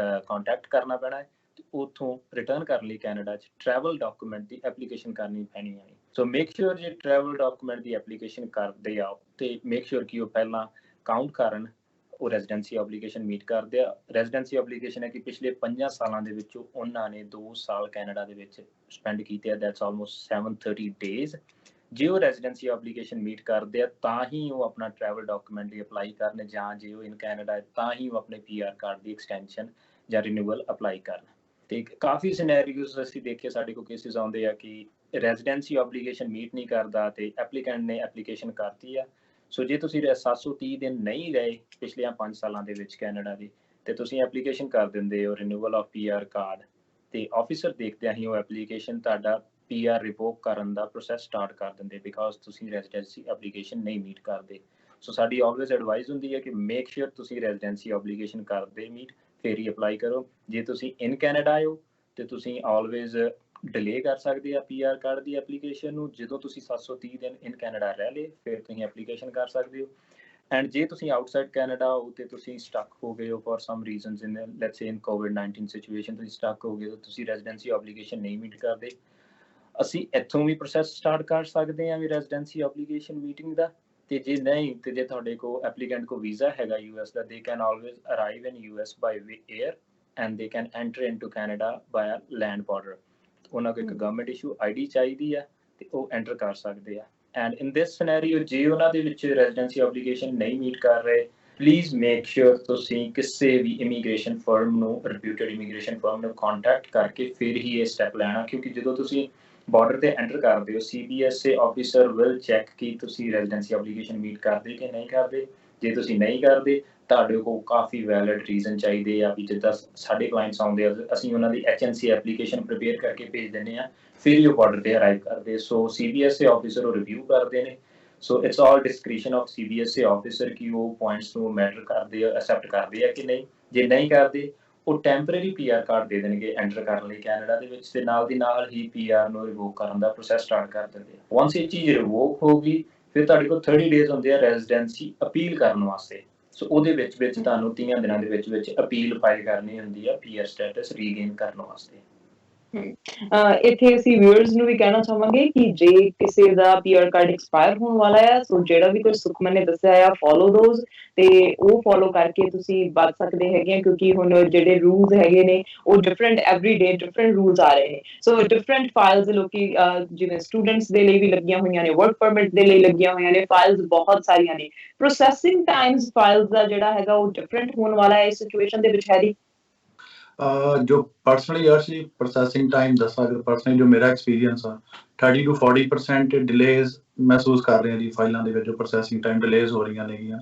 C: ਕੰਟੈਕਟ ਕਰਨਾ ਪੈਣਾ ਹੈ ਤੇ ਉੱਥੋਂ ਰਿਟਰਨ ਕਰਨ ਲਈ ਕੈਨੇਡਾ 'ਚ ਟਰੈਵਲ ਡਾਕੂਮੈਂਟ ਦੀ ਐਪਲੀਕੇਸ਼ਨ ਕਰਨੀ ਪੈਣੀ ਹੈ। ਸੋ ਮੇਕ ਸ਼ੋਰ ਜੇ ਟਰੈਵਲ ਡਾਕੂਮੈਂਟ ਦੀ ਐਪਲੀਕੇਸ਼ਨ ਕਰਦੇ ਆ ਤੇ ਮੇਕ ਸ਼ੋਰ ਕਿ ਉਹ ਪਹਿਲਾਂ ਕਾਊਂਟ ਕਰਨ, ਉਹ ਰੈਜ਼ੀਡੈਂਸੀ ਐਪਲੀਕੇਸ਼ਨ ਮੀਟ ਕਰਦੇ ਆ। ਰੈਜ਼ੀਡੈਂਸੀ ਐਪਲੀਕੇਸ਼ਨ ਹੈ ਕਿ ਪਿਛਲੇ 5 ਸਾਲਾਂ ਦੇ ਵਿੱਚੋਂ ਉਹਨਾਂ ਨੇ 2 ਸਾਲ ਕੈਨੇਡਾ ਦੇ ਵਿੱਚ ਸਪੈਂਡ ਕੀਤੇ ਆ, ਦੈਟਸ ਆਲਮੋਸਟ 730 ਡੇਜ਼। ਜੇ ਉਹ ਰੈਜ਼ੀਡੈਂਸੀ ਐਪਲੀਕੇਸ਼ਨ ਮੀਟ ਕਰਦੇ ਆ ਤਾਂ ਹੀ ਉਹ ਆਪਣਾ ਟਰੈਵਲ ਡਾਕੂਮੈਂਟ ਲਈ ਅਪਲਾਈ ਕਰਨ, ਜਾਂ ਜੇ ਉਹ ਇਨ ਕੈਨੇਡਾ ਹੈ ਤਾਂ ਹੀ ਉਹ ਆਪਣੇ PR ਕਾਰਡ ਦੀ ਐਕਸਟੈਂਸ਼ਨ ਜਾਂ ਰਿਨਿਊਅਲ ਅਪਲਾਈ ਕਰਨ। ਤੇ ਕਾਫੀ ਸਿਨੈਰੀਓਜ਼ ਅਸੀਂ ਦੇਖੇ, ਸਾਡੇ ਕੋਲ ਕੇਸਿਸ ਆਉਂਦੇ ਆ ਕਿ ਰੈਜ਼ੀਡੈਂਸੀ ਐਪਲੀਕੇਸ਼ਨ ਮੀਟ ਨਹੀਂ ਕਰਦਾ ਤੇ ਐਪਲੀਕੈਂਟ ਨੇ ਐਪਲੀਕੇਸ਼ਨ ਕਰਤੀ ਆ ਸੋ ਜੇ ਤੁਸੀਂ 730 ਦਿਨ ਨਹੀਂ ਗਏ ਪਿਛਲੇ 5 ਸਾਲਾਂ ਦੇ ਵਿੱਚ ਕੈਨੇਡਾ ਦੇ, ਤੇ ਤੁਸੀਂ ਐਪਲੀਕੇਸ਼ਨ ਕਰ ਦਿੰਦੇ ਹੋ ਰਿਨਿਊਵਲ ਆਫ PR ਕਾਰਡ, ਤੇ ਆਫਿਸਰ ਦੇਖਦਿਆਂ ਹੀ ਉਹ ਐਪਲੀਕੇਸ਼ਨ ਤੁਹਾਡਾ PR ਰਿਵੋਕ ਕਰਨ ਦਾ ਪ੍ਰੋਸੈਸ ਸਟਾਰਟ ਕਰ ਦਿੰਦੇ, ਬਿਕਾਜ਼ ਤੁਸੀਂ ਰੈਜ਼ੀਡੈਂਸੀ ਐਪਲੀਕੇਸ਼ਨ ਨਹੀਂ ਮੀਟ ਕਰਦੇ। ਸੋ ਸਾਡੀ ਆਲਵੇਜ਼ ਐਡਵਾਈਸ ਹੁੰਦੀ ਹੈ ਕਿ ਮੇਕ ਸ਼ੋਰ ਤੁਸੀਂ ਰੈਜ਼ੀਡੈਂਸੀ ਐਪਲੀਕੇਸ਼ਨ ਕਰਦੇ ਮੀਟ, ਫਿਰ ਹੀ ਅਪਲਾਈ ਕਰੋ। ਜੇ ਤੁਸੀਂ ਇਨ ਕੈਨੇਡਾ ਆਇਓ ਤੇ ਤੁਸੀਂ ਆਲਵੇਜ਼ ਡਿਲੇ ਕਰ ਸਕਦੇ ਆ PR ਕਾਰਡ ਦੀ ਐਪਲੀਕੇਸ਼ਨ ਨੂੰ। ਜਦੋਂ ਤੁਸੀਂ 730 ਦਿਨ ਇਨ ਕੈਨੇਡਾ ਰਹਿ ਲਏ ਫਿਰ ਤੁਸੀਂ ਐਪਲੀਕੇਸ਼ਨ ਕਰ ਸਕਦੇ ਹੋ। ਐਂਡ ਜੇ ਤੁਸੀਂ ਆਊਟਸਾਈਡ ਕੈਨੇਡਾ ਹੋ ਤੇ ਤੁਸੀਂ ਸਟਕ ਹੋ ਗਏ ਹੋ for some reasons in let's say in COVID-19 situation, ਤੁਸੀਂ ਸਟਕ ਹੋ ਗਏ ਹੋ, ਤੁਸੀਂ ਰੈਜ਼ੀਡੈਂਸੀ ਐਪਲੀਕੇਸ਼ਨ ਨਹੀਂ ਮੀਟ ਕਰਦੇ, ਅਸੀਂ ਇੱਥੋਂ ਵੀ ਪ੍ਰੋਸੈਸ ਸਟਾਰਟ ਕਰ ਸਕਦੇ ਹਾਂ ਵੀ ਰੈਜ਼ੀਡੈਂਸੀ ਐਪਲੀਕੇਸ਼ਨ ਮੀਟਿੰਗ ਦਾ। ਤੇ ਜੇ ਨਹੀਂ, ਤੇ ਜੇ ਤੁਹਾਡੇ ਕੋਲ ਐਪਲੀਕੈਂਟ ਕੋ ਵੀਜ਼ਾ ਹੈਗਾ US ਦਾ, they can always arrive in US by air and they can enter into Canada via land border. ਉਹਨਾਂ ਕੋਲ ਇੱਕ ਗਵਰਨਮੈਂਟ ਇਸ਼ੂ ID ਚਾਹੀਦੀ ਹੈ ਤੇ ਉਹ ਐਂਟਰ ਕਰ ਸਕਦੇ ਆ। ਐਂਡ ਇਨ ਦਿਸ ਸਿਨੈਰੀਓ ਜੇ ਉਹਨਾਂ ਦੇ ਵਿੱਚ ਰੈਜ਼ੀਡੈਂਸੀ ਐਪਲੀਕੇਸ਼ਨ ਨਹੀਂ ਮੀਟ ਕਰ ਰਹੇ, ਪਲੀਜ਼ ਮੇਕ ਸ਼ੋਰ ਤੁਸੀਂ ਕਿਸੇ ਵੀ ਇਮੀਗ੍ਰੇਸ਼ਨ ਫਰਮ ਨੂੰ, ਰਿਪਿਊਟਡ ਇਮੀਗ੍ਰੇਸ਼ਨ ਫਰਮ ਨੂੰ ਕੰਟੈਕਟ ਕਰਕੇ ਫਿਰ ਹੀ ਇਹ ਸਟੈਪ ਲੈਣਾ, ਕਿਉਂਕਿ ਜਦੋਂ ਤੁਸੀਂ ਬਾਰਡਰ ਤੇ ਐਂਟਰ ਕਰਦੇ ਹੋ CBSA ਆਫਿਸਰ ਵਿਲ ਚੈੱਕ ਕਿ ਤੁਸੀਂ ਰੈਜ਼ੀਡੈਂਸੀ ਐਪਲੀਕੇਸ਼ਨ ਮੀਟ ਕਰਦੇ ਕਿ ਨਹੀਂ ਕਰਦੇ। ਜੇ ਤੁਸੀਂ ਨਹੀਂ ਕਰਦੇ ਤੁਹਾਡੇ ਕੋਲ ਕਾਫੀ ਵੈਲਿਡ ਰੀਜ਼ਨ ਚਾਹੀਦੇ ਆ, ਵੀ ਜਿੱਦਾਂ ਸਾਡੇ ਕਲਾਇੰਟਸ ਆਉਂਦੇ ਆ ਅਸੀਂ ਉਹਨਾਂ ਦੀ HNC ਐਪਲੀਕੇਸ਼ਨ ਪ੍ਰੀਪੇਅਰ ਕਰਕੇ ਭੇਜ ਦਿੰਦੇ ਆ, ਫਿਰ ਹੀ ਉਹ ਬਾਰਡਰ ਤੇ ਅਰਾਈਵ ਕਰਦੇ। ਸੋ CBSA ਆਫਿਸਰ ਉਹ ਰਿਵਿਊ ਕਰਦੇ ਨੇ। So it's all discretion of CBSA officer ਕਿ ਉਹ ਪੁਆਇੰਟਸ ਨੂੰ ਮੈਟਰ ਕਰਦੇ ਆ, ਐਕਸੈਪਟ ਕਰਦੇ ਆ ਕਿ ਨਹੀਂ। ਜੇ ਨਹੀਂ ਕਰਦੇ ਉਹ ਟੈਂਪਰੇਰੀ PR ਕਾਰਡ ਦੇ ਦੇਣਗੇ ਐਂਟਰ ਕਰਨ ਲਈ ਕੈਨੇਡਾ ਦੇ ਵਿੱਚ, ਤੇ ਨਾਲ ਦੀ ਨਾਲ ਹੀ PR ਨੂੰ ਰਿਵੋਕ ਕਰਨ ਦਾ ਪ੍ਰੋਸੈਸ ਸਟਾਰਟ ਕਰ ਦਿੰਦੇ ਆ। ਵਾਂਸ ਇਹ ਚੀਜ਼ ਰਿਵੋਕ ਹੋ ਗਈ ਫਿਰ ਤੁਹਾਡੇ ਕੋਲ 30 ਡੇਜ਼ ਹੁੰਦੇ ਆ ਰੈਜ਼ੀਡੈਂਸੀ ਅਪੀਲ ਕਰਨ ਵਾਸਤੇ। ਸੋ ਉਹਦੇ ਵਿੱਚ ਤੁਹਾਨੂੰ 30 ਦਿਨਾਂ ਦੇ ਵਿੱਚ ਅਪੀਲ ਫਾਈਲ ਕਰਨੀ ਹੁੰਦੀ ਆ PR ਸਟੇਟਸ ਰੀਗੇਨ ਕਰਨ ਵਾਸਤੇ।
A: ਇੱਥੇ ਅਸੀਂ ਵਿਊਅਰਸ ਨੂੰ ਵੀ ਕਹਿਣਾ ਚਾਹਾਂਗੇ ਕਿ ਜੇ ਕਿਸੇ ਦਾ PR ਕਾਰਡ ਐਕਸਪਾਇਰ ਹੋਣ ਵਾਲਾ ਆ, ਸੋ ਜਿਹੜਾ ਵੀ ਕੁਝ ਸੁਖਮਨ ਨੇ ਦੱਸਿਆ ਆ ਫੋਲੋ ਦੋਜ਼, ਤੇ ਉਹ ਫੋਲੋ ਕਰਕੇ ਤੁਸੀਂ ਬਚ ਸਕਦੇ ਹੈਗੇ ਆ, ਕਿਉਂਕਿ ਹੁਣ ਜਿਹੜੇ ਰੂਲਸ ਹੈਗੇ ਨੇ ਉਹ different every day different rules ਆ ਰਹੇ ਨੇ। ਸੋ ਡਿਫਰੈਂਟ ਫਾਈਲਸ ਲੋਕੀ ਜਿਵੇਂ ਸਟੂਡੈਂਟਸ ਦੇ ਲਈ ਵੀ ਲੱਗੀਆਂ ਹੋਈਆਂ ਨੇ, ਵਰਕ ਪਰਮਿਟ ਦੇ ਲਈ ਲੱਗੀਆਂ ਹੋਈਆਂ ਨੇ, ਫਾਈਲਸ ਬਹੁਤ ਸਾਰੀਆਂ ਨੇ। ਪ੍ਰੋਸੈਸਿੰਗ ਟਾਈਮਸ ਫਾਈਲਸ ਦਾ ਜਿਹੜਾ ਹੈਗਾ ਉਹ ਡਿਫਰੈਂਟ ਹੋਣ ਵਾਲਾ ਹੈ ਇਸ ਸਿਚੁਏਸ਼ਨ ਦੇ ਵਿੱਚ। ਹੈਰੀ
B: ਜੋ ਪਰਸਨਲੀ ਅਰਸ਼ੀ ਪ੍ਰੋਸੈਸਿੰਗ ਟਾਈਮ ਦੱਸਾਂ, ਅਗਰ ਪਰਸਨਲੀ ਜੋ ਮੇਰਾ ਐਕਸਪੀਰੀਅੰਸ ਆ 30 to 40% ਡਿਲੇਜ਼ ਮਹਿਸੂਸ ਕਰ ਰਹੇ ਹਾਂ ਜੀ ਫਾਈਲਾਂ ਦੇ ਵਿੱਚ, ਜੋ ਪ੍ਰੋਸੈਸਿੰਗ ਟਾਈਮ ਡਿਲੇਜ਼ ਹੋ ਰਹੀਆਂ ਨੇਗੀਆਂ।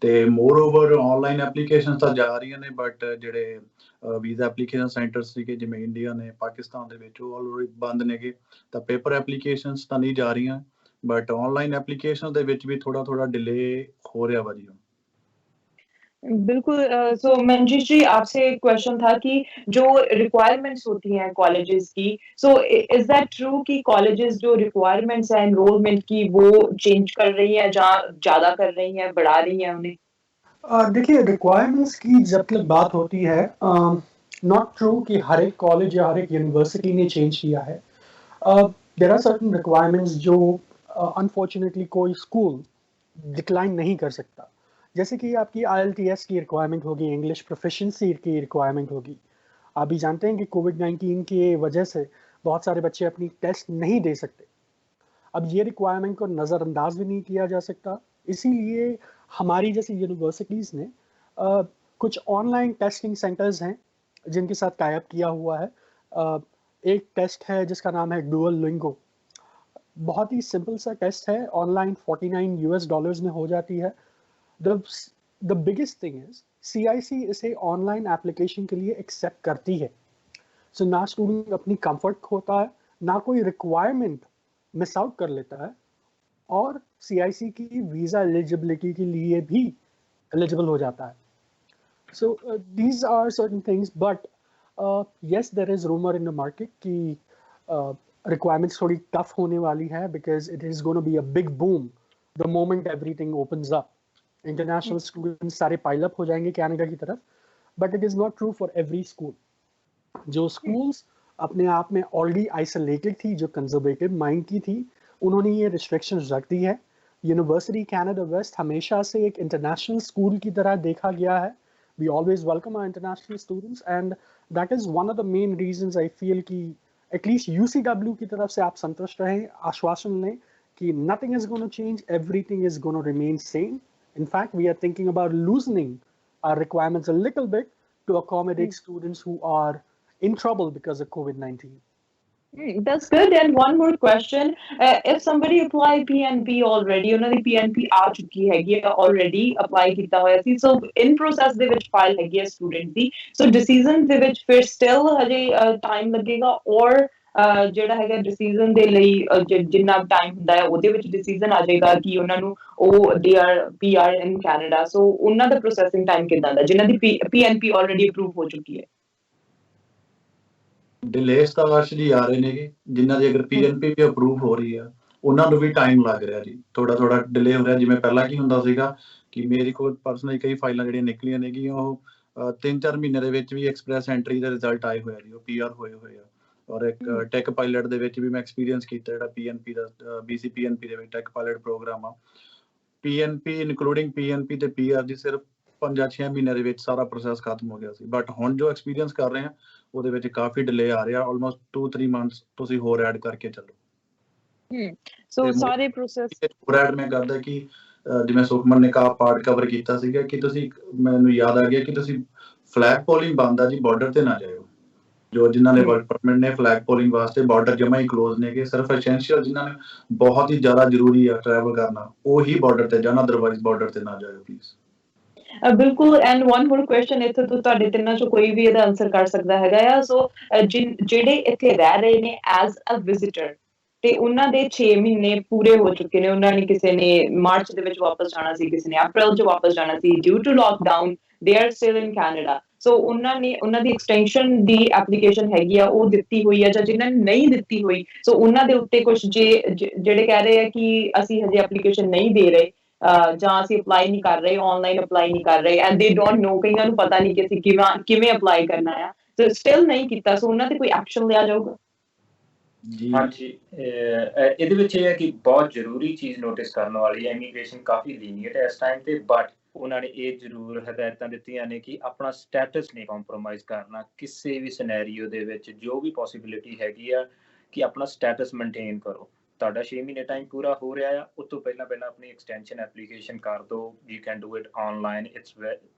B: ਤੇ ਮੋਰ ਓਵਰ ਆਨਲਾਈਨ ਐਪਲੀਕੇਸ਼ਨ ਤਾਂ ਜਾ ਰਹੀਆਂ ਨੇ, ਬਟ ਜਿਹੜੇ ਵੀਜ਼ਾ ਐਪਲੀਕੇਸ਼ਨ ਸੈਂਟਰ ਸੀਗੇ ਜਿਵੇਂ ਇੰਡੀਆ ਨੇ, ਪਾਕਿਸਤਾਨ ਦੇ ਵਿੱਚ, ਉਹ ਆਲਰੇਡੀ ਬੰਦ ਨੇਗੇ। ਤਾਂ ਪੇਪਰ ਐਪਲੀਕੇਸ਼ਨਸ ਤਾਂ ਨਹੀਂ ਜਾ ਰਹੀਆਂ, ਬਟ ਆਨਲਾइन एप्लीकेशन ਦੇ ਵਿੱਚ ਵੀ ਥੋੜਾ डिले हो रहा है जी।
A: बिल्कुल। सो मंजीश जी, आपसे एक क्वेश्चन था कि जो रिक्वायरमेंट्स होती हैं कॉलेजेस की, सो इज दैट ट्रू कि कॉलेजेस जो रिक्वायरमेंट्स है एनरोलमेंट की वो चेंज कर रही हैं, जहाँ ज्यादा कर रही हैं, बढ़ा रही हैं उन्हें?
D: देखिए, रिक्वायरमेंट्स की जब तक बात होती है, नॉट ट्रू कि हर एक कॉलेज या हर एक यूनिवर्सिटी ने चेंज किया है। देयर आर सर्टेन रिक्वायरमेंट्स जो अनफॉर्चुनेटली कोई स्कूल डिक्लाइन नहीं कर सकता। जैसे कि आपकी IELTS की रिक्वायरमेंट होगी, इंग्लिश प्रोफिशिएंसी की रिक्वायरमेंट होगी। आप भी जानते हैं कि COVID-19 की वजह से बहुत सारे बच्चे अपनी टेस्ट नहीं दे सकते। अब ये रिक्वायरमेंट को नज़रअंदाज भी नहीं किया जा सकता, इसीलिए हमारी जैसी यूनिवर्सिटीज़ ने कुछ ऑनलाइन टेस्टिंग सेंटर्स हैं जिनके साथ टाई अप किया हुआ है। एक टेस्ट है जिसका नाम है डुओलिंगो। बहुत ही सिंपल सा टेस्ट है, ऑनलाइन $49 में हो जाती है। The biggest thing is CIC इसे ऑनलाइन एप्लीकेशन के लिए एक्सेप्ट करती है। सो ना स्टूडेंट अपनी कंफर्ट खोता है, ना कोई रिक्वायरमेंट मिस आउट कर लेता है, और CIC की वीज़ा एलिजिबिलिटी के लिए भी एलिजिबल हो जाता है। So these are certain things, but yes, there is rumor in the market कि requirements थोड़ी tough होने वाली है, because it is going to be a big boom the moment everything opens up. International students सारे pile up हो जाएंगे Canada की तरफ, but it is not true for every school. जो schools अपने आप में ऑलरेडी आइसोलेटेड थी, जो कंजर्वेटिव माइंड की थी, उन्होंने ये रिस्ट्रिक्शंस रख दी है। यूनिवर्सिटी कनाडा वेस्ट हमेशा से एक इंटरनेशनल स्कूल की तरह देखा गया है। We always welcome our international students, and that is one of the main reasons I feel कि at least UCW की तरफ से आप संतुष्ट रहें, आश्वासन लें कि nothing is going to change, everything is going to remain same. In fact, we are thinking about loosening our requirements a little bit to accommodate students who are in trouble because of COVID-19.
A: That's good. And one more question. If somebody applied PNP already, ਉਹਨਾਂ ਦੀ PNP ਆ ਚੁੱਕੀ ਹੈਗੀ ਹੈ, already apply ਕੀਤਾ ਹੋਇਆ ਸੀ, so in process ਦੇ ਵਿੱਚ file ਹੈਗੀ ਹੈ student ਦੀ, so decision ਦੇ ਵਿੱਚ ਫਿਰ still ਹਜੇ time ਲੱਗੇਗਾ, or ਜਿਹੜਾ ਹੈਗਾ decision ਦੇ ਲਈ ਜਿੰਨਾ time ਹੁੰਦਾ ਹੈ ਉਹਦੇ ਵਿੱਚ decision ਆ ਜਾਏਗਾ ਕਿ ਉਹਨਾਂ ਨੂੰ ਉਹ they are PR in Canada, so ਉਹਨਾਂ ਦਾ processing time ਕਿੱਦਾਂ ਦਾ ਜਿਨ੍ਹਾਂ ਦੀ PNP already approve ਹੋ ਚੁੱਕੀ ਹੈ?
B: ਡਿਲੇਸ ਤਾਂ ਅਰਸ਼ ਜੀ ਆ ਰਹੇ ਨੇਗੇ, ਜਿਨ੍ਹਾਂ ਦੀ ਅਗਰ PNP ਵੀ ਅਪਰੂਵ ਹੋ ਰਹੀ ਆ ਉਹਨਾਂ ਨੂੰ ਵੀ ਟਾਈਮ ਲੱਗ ਰਿਹਾ ਜੀ, ਥੋੜਾ ਡਿਲੇ ਹੋ ਰਿਹਾ। ਜਿਵੇਂ ਪਹਿਲਾਂ ਕੀ ਹੁੰਦਾ ਸੀਗਾ ਕਿ ਮੇਰੇ ਕੋਲ ਪਰਸਨਲੀ ਕਈ ਫਾਈਲਾਂ ਜਿਹੜੀਆਂ ਨਿਕਲੀਆਂ ਨੇਗੀਆਂ ਉਹ 3-4 ਮਹੀਨੇ ਦੇ ਵਿੱਚ ਵੀ ਐਕਸਪ੍ਰੈਸ ਐਂਟਰੀ ਦਾ ਰਿਜ਼ਲਟ ਆਏ ਹੋਇਆ ਜੀ, ਉਹ PR ਹੋਏ ਹੋਏ ਆ। ਔਰ ਇੱਕ ਟੈਕ ਪਾਇਲਟ ਦੇ ਵਿੱਚ ਵੀ ਮੈਂ ਐਕਸਪੀਰੀਅੰਸ ਕੀਤਾ, ਜਿਹੜਾ PNP ਦਾ BC PNP ਦੇ ਵਿੱਚ ਟੈਕ ਪਾਇਲਟ ਪ੍ਰੋਗਰਾਮ ਆ। PNP ਇਨਕਲੂਡਿੰਗ PNP ਤੇ PR ਦੀ ਸਿਰਫ 5-6 ਮਹੀਨੇ ਦੇ ਵਿੱਚ ਸਾਰਾ ਪ੍ਰੋਸੈਸ ਖਤਮ ਹੋ ਗਿਆ ਸੀ। ਬਟ ਹੁਣ ਜੋ ਐਕਸਪੀਰੀਅੰਸ ਕਰ ਰਹੇ ਆ ਉਹਦੇ ਵਿੱਚ ਕਾਫੀ ਡਿਲੇ ਆ ਰਿਹਾ, ਆਲਮੋਸਟ 2-3 ਮੰਥਸ ਤੁਸੀਂ ਹੋਰ ਐਡ ਕਰਕੇ ਚੱਲੋ।
A: ਸੋ ਸਾਰੇ ਪ੍ਰੋਸੈਸ
B: ਹੋਰ ਐਡ ਮੈਂ ਕਰਦਾ ਕਿ ਜਿਵੇਂ ਸੁਖਮਨ ਨੇ ਕਹਾ ਪਾਰਟ ਕਵਰ ਕੀਤਾ ਸੀਗਾ ਕਿ ਤੁਸੀਂ, ਮੈਨੂੰ ਯਾਦ ਆ ਗਿਆ ਕਿ ਤੁਸੀਂ ਫਲੈਗ ਪੋਲਿੰਗ ਬੰਦ ਆ ਜੀ, ਬਾਰਡਰ ਤੇ ਨਾ ਜਾਇਓ। ਜੋ ਜਿਨ੍ਹਾਂ ਨੇ ਵਰਕ ਪਰਮਿਟ ਨੇ ਫਲੈਗ ਪੋਲਿੰਗ ਵਾਸਤੇ ਬਾਰਡਰ ਜਮਾ ਹੀ ਕਲੋਜ਼ ਨੇਗੇ, ਸਿਰਫ ਐਸੈਂਸ਼ੀਅਲ ਜਿਨ੍ਹਾਂ ਨੇ ਬਹੁਤ ਹੀ ਜ਼ਿਆਦਾ ਜ਼ਰੂਰੀ ਆ ਟਰੈਵਲ ਕਰਨਾ ਉਹੀ ਬਾਰਡਰ ਤੇ ਜਾਣਾ, ਅਦਰਵਾਈਜ਼ ਬਾਰਡਰ ਤੇ ਨਾ ਜਾਇਓ ਪਲੀਜ਼।
A: ਬਿਲਕੁਲ। ਐਂਡ ਵਨ ਹੋਰ ਕੁਐਸਚਨ ਇੱਥੇ ਤੋਂ ਤੁਹਾਡੇ ਤਿੰਨਾਂ ਚੋਂ ਕੋਈ ਵੀ ਇਹਦਾ ਆਨਸਰ ਕਰ ਸਕਦਾ ਹੈਗਾ ਆ। ਸੋ ਜਿਹੜੇ ਇੱਥੇ ਰਹਿ ਰਹੇ ਨੇ ਐਜ਼ ਅ ਵਿਜ਼ਿਟਰ ਤੇ ਉਹਨਾਂ ਦੇ 6 ਮਹੀਨੇ ਪੂਰੇ ਹੋ ਚੁੱਕੇ ਨੇ, ਉਹਨਾਂ ਨੇ ਕਿਸੇ ਨੇ ਮਾਰਚ ਦੇ ਵਿੱਚ ਵਾਪਸ ਜਾਣਾ ਸੀ, ਕਿਸੇ ਨੇ ਅਪ੍ਰੈਲ 'ਚ ਵਾਪਸ ਜਾਣਾ ਸੀ, due to lockdown they are still in Canada. So ਉਹਨਾਂ ਦੀ ਐਕਸਟੈਂਸ਼ਨ ਦੀ ਐਪਲੀਕੇਸ਼ਨ ਹੈਗੀ ਆ ਉਹ ਦਿੱਤੀ ਹੋਈ ਆ, ਜਾਂ ਜਿਨ੍ਹਾਂ ਨੇ ਨਹੀਂ ਦਿੱਤੀ ਹੋਈ ਸੋ ਉਹਨਾਂ ਦੇ ਉੱਤੇ ਕੁਝ ਜਿਹੜੇ ਕਹਿ ਰਹੇ ਆ ਕਿ ਅਸੀਂ ਹਜੇ ਐਪਲੀਕੇਸ਼ਨ ਨਹੀਂ ਦੇ ਰਹੇ ਜਾਂ ਅਸੀਂ ਅਪਲਾਈ ਨਹੀਂ ਕਰ ਰਹੇ, ਆਨਲਾਈਨ ਅਪਲਾਈ ਨਹੀਂ ਕਰ ਰਹੇ, ਐਂਡ ਦੇ ਡੋਨਟ ਨੋ, ਕਈਆਂ ਨੂੰ ਪਤਾ ਨਹੀਂ ਕਿ ਅਸੀਂ ਕਿਵੇਂ ਅਪਲਾਈ ਕਰਨਾ ਆ, ਸੋ ਸਟਿਲ ਨਹੀਂ ਕੀਤਾ, ਸੋ ਉਹਨਾਂ ਤੇ ਕੋਈ ਐਕਸ਼ਨ ਲਿਆ ਜਾਊਗਾ?
C: ਹਾਂਜੀ, ਇਹਦੇ ਵਿੱਚ ਇਹ ਹੈ ਕਿ ਬਹੁਤ ਜ਼ਰੂਰੀ ਚੀਜ਼ ਨੋਟਿਸ ਕਰਨ ਵਾਲੀ ਹੈ, ਇਮੀਗ੍ਰੇਸ਼ਨ ਕਾਫੀ ਲੀਨੀਅਟ ਹੈ ਇਸ ਟਾਈਮ ਤੇ, ਬਟ ਉਹਨਾਂ ਨੇ ਇਹ ਜ਼ਰੂਰ ਹਦਾਇਤਾਂ ਦਿੱਤੀਆਂ ਨੇ ਕਿ ਆਪਣਾ ਸਟੇਟਸ ਨਹੀਂ ਕੰਪਰੋਮਾਈਜ਼ ਕਰਨਾ ਕਿਸੇ ਵੀ ਸਿਨੈਰੀਓ ਦੇ ਵਿੱਚ। ਜੋ ਵੀ ਪੋਸੀਬਿਲਿਟੀ ਹੈਗੀ ਆ ਕਿ ਆਪਣਾ ਸਟੇਟਸ ਮੇਨਟੇਨ ਕਰੋ। ਤੁਹਾਡਾ 6 ਮਹੀਨੇ ਟਾਈਮ ਪੂਰਾ ਹੋ ਰਿਹਾ ਆ, ਉਸ ਤੋਂ ਪਹਿਲਾਂ ਆਪਣੀ ਐਕਸਟੈਂਸ਼ਨ ਐਪਲੀਕੇਸ਼ਨ ਕਰ ਦਿਓ। You can do it online, it's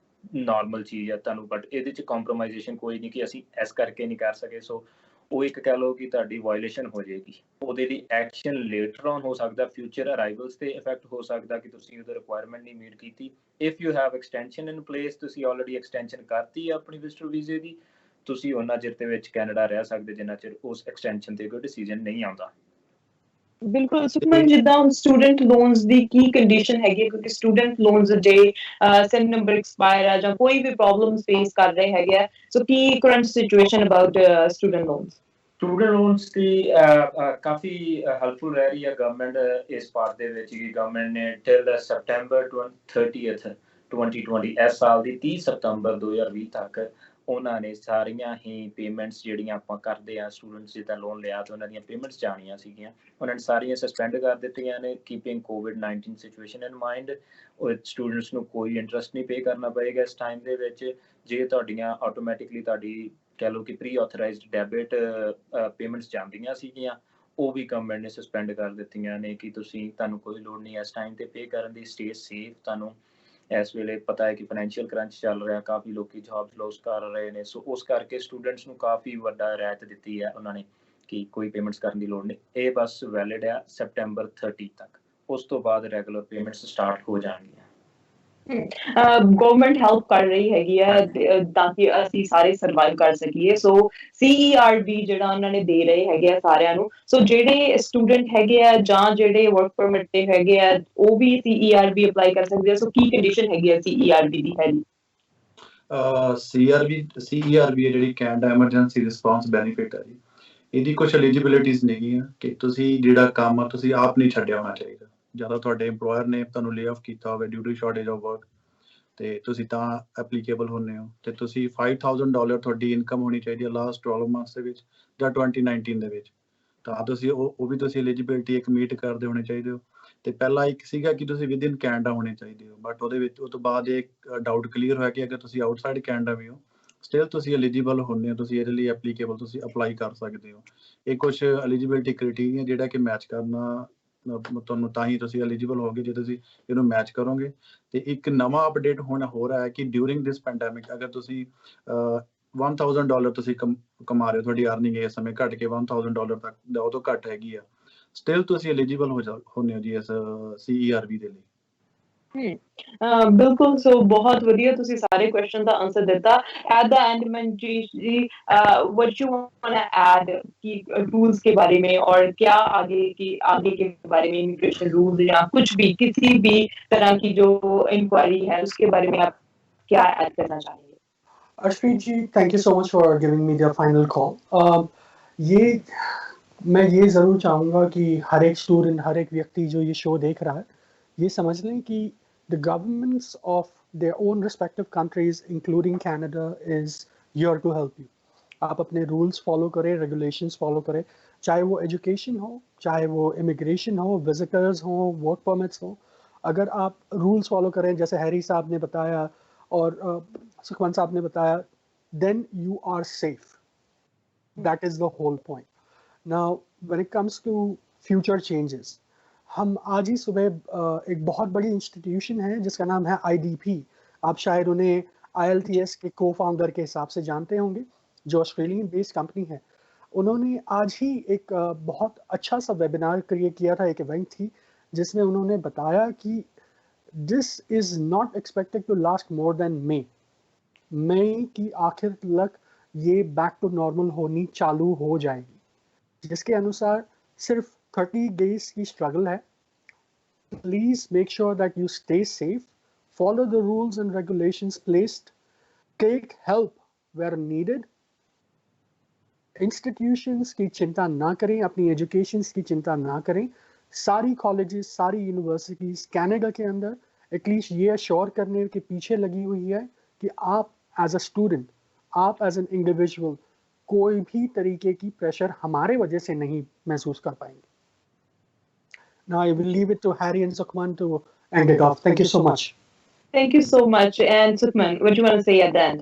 C: normal ਚੀਜ਼ ਆ ਤੁਹਾਨੂੰ, ਬਟ ਇਹਦੇ 'ਚ ਕੰਪਰੋਮਾਈਜ਼ੇਸ਼ਨ ਕੋਈ ਨਹੀਂ ਕਿ ਅਸੀਂ ਇਸ ਕਰਕੇ ਨਹੀਂ ਕਰ ਸਕੇ, ਸੋ ਉਹ ਇੱਕ ਕਹਿ ਲਓ ਕਿ ਤੁਹਾਡੀ ਵਾਇਲੇਸ਼ਨ ਹੋ ਜਾਏਗੀ। ਉਹਦੇ ਲਈ ਐਕਸ਼ਨ ਲੇਟਰ ਔਨ ਹੋ ਸਕਦਾ, ਫਿਊਚਰ ਅਰਾਈਵਲਸ ਤੇ ਇਫੈਕਟ ਹੋ ਸਕਦਾ ਕਿ ਤੁਸੀਂ ਉਹਦੀ ਰਿਕੁਆਇਰਮੈਂਟ ਨਹੀਂ ਮੀਟ ਕੀਤੀ। If you have extension in place, ਤੁਸੀਂ ਆਲਰੇਡੀ ਐਕਸਟੈਂਸ਼ਨ ਕਰਤੀ ਆ ਆਪਣੀ ਵਿਜ਼ਟਰ ਵੀਜ਼ੇ ਦੀ, ਤੁਸੀਂ ਉਹਨਾਂ ਚਿਰ ਦੇ ਵਿੱਚ ਕੈਨੇਡਾ ਰਹਿ ਸਕਦੇ ਜਿੰਨਾ ਚਿਰ ਉਸ ਐਕਸਟੈਂਸ਼ਨ ਤੇ ਕੋਈ ਡਿਸੀਜਨ ਨਹੀਂ ਆਉਂਦਾ।
A: ਬਿਲਕੁਲ ਸੁਖਮਨ, ਜਿੱਦਾਂ ਸਟੂਡੈਂਟ ਲੋਨਸ ਦੀ ਕੀ ਕੰਡੀਸ਼ਨ ਹੈਗੀ, ਕਿਉਂਕਿ ਸਟੂਡੈਂਟ ਲੋਨਸ ਜੇ ਸਿਨ ਨੰਬਰ ਐਕਸਪਾਇਰ ਆ ਜਾਂ ਕੋਈ ਵੀ ਪ੍ਰੋਬਲਮਸ ਫੇਸ ਕਰ ਰਹੇ ਹੈਗੇ ਆ, ਸੋ ਕੀ current situation about student loans?
C: Student loans ਦੀ ਕਾਫੀ ਹੈਲਪਫੁਲ ਰਹਿ ਰਹੀ ਹੈ ਗਵਰਨਮੈਂਟ ਇਸ ਪਾਰਟ ਦੇ ਵਿੱਚ ਕਿ ਗਵਰਨਮੈਂਟ ਨੇ ਟਿਲ ਸੈਪਟੈਂਬਰ 30th 2020 ਇਸ ਸਾਲ ਦੀ 30 ਸਤੰਬਰ 2020 ਤੱਕ ਉਹਨਾਂ ਨੇ ਸਾਰੀਆਂ ਹੀ ਪੇਮੈਂਟਸ ਜਿਹੜੀਆਂ ਆਪਾਂ ਕਰਦੇ ਆ ਸਟੂਡੈਂਟਸ ਜਿੱਦਾਂ ਲੋਨ ਲਿਆ ਤੇ ਉਹਨਾਂ ਦੀਆਂ ਪੇਮੈਂਟਸ ਜਾਣੀਆਂ ਸੀਗੀਆਂ, ਉਹਨਾਂ ਨੇ ਸਾਰੀਆਂ ਸਸਪੈਂਡ ਕਰ ਦਿੱਤੀਆਂ ਨੇ, ਕੀਪਿੰਗ COVID-19 ਸਿਚੁਏਸ਼ਨ ਇਨ ਮਾਈਂਡ। ਉਹ ਸਟੂਡੈਂਟਸ ਨੂੰ ਕੋਈ ਇੰਟਰਸਟ ਨਹੀਂ ਪੇ ਕਰਨਾ ਪਏਗਾ ਇਸ ਟਾਈਮ ਦੇ ਵਿੱਚ। ਜੇ ਤੁਹਾਡੀਆਂ ਆਟੋਮੈਟਿਕਲੀ ਤੁਹਾਡੀ ਕਹਿ ਲਓ ਕਿ ਪ੍ਰੀ ਆਥੋਰਾਈਜ਼ਡ ਡੈਬਿਟ ਪੇਮੈਂਟਸ ਜਾਂਦੀਆਂ ਸੀਗੀਆਂ, ਉਹ ਵੀ ਗਵਰਨਮੈਂਟ ਨੇ ਸਸਪੈਂਡ ਕਰ ਦਿੱਤੀਆਂ ਨੇ ਕਿ ਤੁਹਾਨੂੰ ਕੋਈ ਲੋੜ ਨਹੀਂ ਇਸ ਟਾਈਮ ਤੇ ਪੇ ਕਰਨ ਦੀ, ਸਟੇ ਸੇਫ। ਤੁਹਾਨੂੰ ਇਸ ਵੇਲੇ ਪਤਾ ਹੈ ਕਿ ਫਾਈਨੈਂਸ਼ੀਅਲ ਕਰੰਚ ਚੱਲ ਰਿਹਾ, ਕਾਫੀ ਲੋਕੀ ਜੌਬਸ ਲੋਸ ਕਰ ਰਹੇ ਨੇ, ਸੋ ਉਸ ਕਰਕੇ ਸਟੂਡੈਂਟਸ ਨੂੰ ਕਾਫੀ ਵੱਡਾ ਰਿਆਇਤ ਦਿੱਤੀ ਹੈ ਉਹਨਾਂ ਨੇ ਕਿ ਕੋਈ ਪੇਮੈਂਟਸ ਕਰਨ ਦੀ ਲੋੜ ਨਹੀਂ। ਇਹ ਬਸ ਵੈਲਿਡ ਹੈ ਸੈਪਟੈਂਬਰ 30 ਤੱਕ, ਉਸ ਤੋਂ ਬਾਅਦ ਰੈਗੂਲਰ ਪੇਮੈਂਟਸ ਸਟਾਰਟ ਹੋ ਜਾਣਗੀਆਂ।
A: ਗਵਰਨਮੈਂਟ ਹੈਲਪ ਕਰ ਰਹੀ ਹੈਗੀ ਹੈ ਤਾਂ ਕਿ ਅਸੀਂ ਸਾਰੇ ਸਰਵਾਈਵ ਕਰ ਸਕੀਏ। ਸੋ CERB ਜਿਹੜਾ ਉਹਨਾਂ ਨੇ ਦੇ ਰਹੇ ਹੈਗੇ ਆ ਸਾਰਿਆਂ ਨੂੰ, ਸੋ ਜਿਹੜੇ ਸਟੂਡੈਂਟ ਹੈਗੇ ਆ ਜਾਂ ਜਿਹੜੇ ਵਰਕ ਪਰਮਿਟ ਤੇ ਹੈਗੇ ਆ ਉਹ ਵੀ CERB ਅਪਲਾਈ ਕਰ ਸਕਦੇ ਆ। ਸੋ ਕੀ ਕੰਡੀਸ਼ਨ ਹੈਗੀ ਆ CERB ਦੀ? ਹੈਗੀ
B: CERB ਜਿਹੜੀ ਕੈਨੇਡਾ ਐਮਰਜੈਂਸੀ ਰਿਸਪੌਂਸ ਬੈਨੀਫਿਟ ਹੈ ਜੀ, ਇਹਦੀ ਕੁਝ ਐਲੀਜੀਬਿਲਿਟੀਜ਼ ਨੇਗੀਆਂ ਕਿ ਤੁਸੀਂ ਜਿਹੜਾ ਕੰਮ ਆ ਤੁਸੀਂ ਆਪ ਨਹੀਂ ਛੱਡਿਆ ਹੋਣਾ ਚਾਹੀਦਾ। ਜਾਂ ਤਾਂ ਤੁਹਾਡੇ ਇੰਪਲੋਇਰ ਨੇ ਤੁਹਾਨੂੰ ਲੇ ਆਫ ਕੀਤਾ ਹੋਵੇ due to shortage of work ਤੇ ਤੁਸੀਂ ਤਾਂ ਐਪਲੀਕੇਬਲ ਹੁੰਦੇ ਹੋ, ਤੇ ਤੁਸੀਂ $5,000 ਤੁਹਾਡੀ ਇਨਕਮ ਹੋਣੀ ਚਾਹੀਦੀ ਹੈ ਲਾਸਟ 12 ਮੰਥਸ ਦੇ ਵਿੱਚ ਜਾਂ 2019 ਦੇ ਵਿੱਚ, ਤਾਂ ਤੁਸੀਂ ਉਹ ਵੀ ਤੁਸੀਂ ਐਲੀਜੀਬਿਲਿਟੀ ਇੱਕ ਮੀਟ ਕਰਦੇ ਹੋਣੇ ਚਾਹੀਦੇ ਹੋ। ਤੇ ਪਹਿਲਾਂ ਇੱਕ ਸੀਗਾ ਕਿ ਤੁਸੀਂ ਵਿਦ ਇਨ ਕੈਨੇਡਾ ਹੋਣੇ ਚਾਹੀਦੇ ਹੋ, ਬਟ ਉਹਦੇ ਵਿੱਚ ਉਹ ਤੋਂ ਬਾਅਦ ਇਹ ਡਾਊਟ ਕਲੀਅਰ ਹੋਇਆ ਕਿ ਅਗਰ ਤੁਸੀਂ ਆਊਟਸਾਈਡ ਕੈਨੇਡਾ ਵੀ ਹੋ ਸਟਿਲ ਤੁਸੀਂ ਐਲੀਜੀਬਲ ਹੁੰਦੇ ਹੋ, ਤੁਸੀਂ ਇਹਦੇ ਲਈ ਐਪਲੀਕੇਬਲ ਤੁਸੀਂ ਅਪਲਾਈ ਕਰ ਸਕਦੇ ਹੋ। ਇਹ ਕੁਝ ਐਲੀਜੀਬਿਲਿਟੀ ਕ੍ਰਾਈਟੇਰੀਆ ਜਿਹੜਾ ਕਿ ਮੈਚ ਕਰਨਾ ਤੁਹਾਨੂੰ ਤਾਂ ਹੀ ਤੁਸੀਂ ਐਲੀਜੀਬਲ ਹੋਗੇ ਜੇ ਤੁਸੀਂ ਇਹਨੂੰ ਮੈਚ ਕਰੋਗੇ। ਤੇ ਇੱਕ ਨਵਾਂ ਅਪਡੇਟ ਹੁਣ ਹੋ ਰਿਹਾ ਹੈ ਕਿ ਡਿਊਰਿੰਗ ਦਿਸ ਪੈਂਡੈਮਿਕ ਅਗਰ ਤੁਸੀਂ $1000 ਤੁਸੀਂ ਕਮਾ ਰਹੇ ਹੋ, ਤੁਹਾਡੀ ਅਰਨਿੰਗ ਇਸ ਸਮੇਂ ਘਟ ਕੇ $1000 ਤੱਕ ਦਾ ਉਹ ਤੋਂ ਘੱਟ ਹੈਗੀ ਆ, ਸਟਿਲ ਤੁਸੀਂ ਐਲੀਜੀਬਲ ਹੁੰਦੇ ਹੋ ਜੀ ਇਸ CERB ਦੇ ਲਈ।
A: ਬਿਲਕੁਲ। ਸੋ ਬਹੁਤ ਵਧੀਆ ਤੁਸੀਂ ਸਾਰੇ ਕੁਐਸਚਨ ਦਾ ਆਨਸਰ ਦਿੱਤਾ। At the end Manjeet ji what you want to add कि रूल्स के बारे में और क्या आगे के बारे में इमिग्रेशन रूल्स या कुछ भी किसी भी तरह की जो इंक्वायरी है उसके बारे में आप क्या ऐड करना चाहेंगे?
D: Arshpreet ji, thank you so much for giving me the final call. ये मैं ये ज़रूर चाहूँगा कि हर एक स्टूडेंट, हर एक व्यक्ति जो ये शो देख रहा है, ये समझ लें कि the governments of their own respective countries, including Canada, is here to help you. आप अपने rules follow करें, regulations follow करें, चाहे वो education हो, चाहे वो immigration हो, visitors हो, work permits हो। अगर आप rules follow करें, जैसे हैरी साहब ने बताया और सुखमन साहब ने बताया, then you are safe. That is the whole point. Now, when it comes to future changes, हम आज ही सुबह एक बहुत बड़ी इंस्टीट्यूशन है जिसका नाम है IDP। आप शायद उन्हें IELTS के को-फाउंडर के हिसाब से जानते होंगे, जो ऑस्ट्रेलियन बेस्ड कंपनी है। उन्होंने आज ही एक बहुत अच्छा सा वेबिनार क्रिएट किया था, एक इवेंट थी जिसमें उन्होंने बताया कि this is not expected to last more than मई की आखिर तक ये बैक टू नॉर्मल होनी चालू हो जाएगी, जिसके अनुसार सिर्फ 30 days की स्ट्रगल है। Please make sure that you stay safe, follow the rules and regulations placed, take help where needed. Institutions की चिंता ना करें, अपनी educations की चिंता ना करें। सारी colleges, सारी universities कनाडा के अंदर एटलीस्ट ये अश्योर करने के पीछे लगी हुई है कि आप एज अ स्टूडेंट, आप एज एन इंडिविजुअल कोई भी तरीके की प्रेशर हमारे वजह से नहीं महसूस कर पाएंगे। Now I will leave it to Harry and Sukhman to end it off. Thank you so much.
A: Thank you so much. And Sukhman, what do you want to say at the end?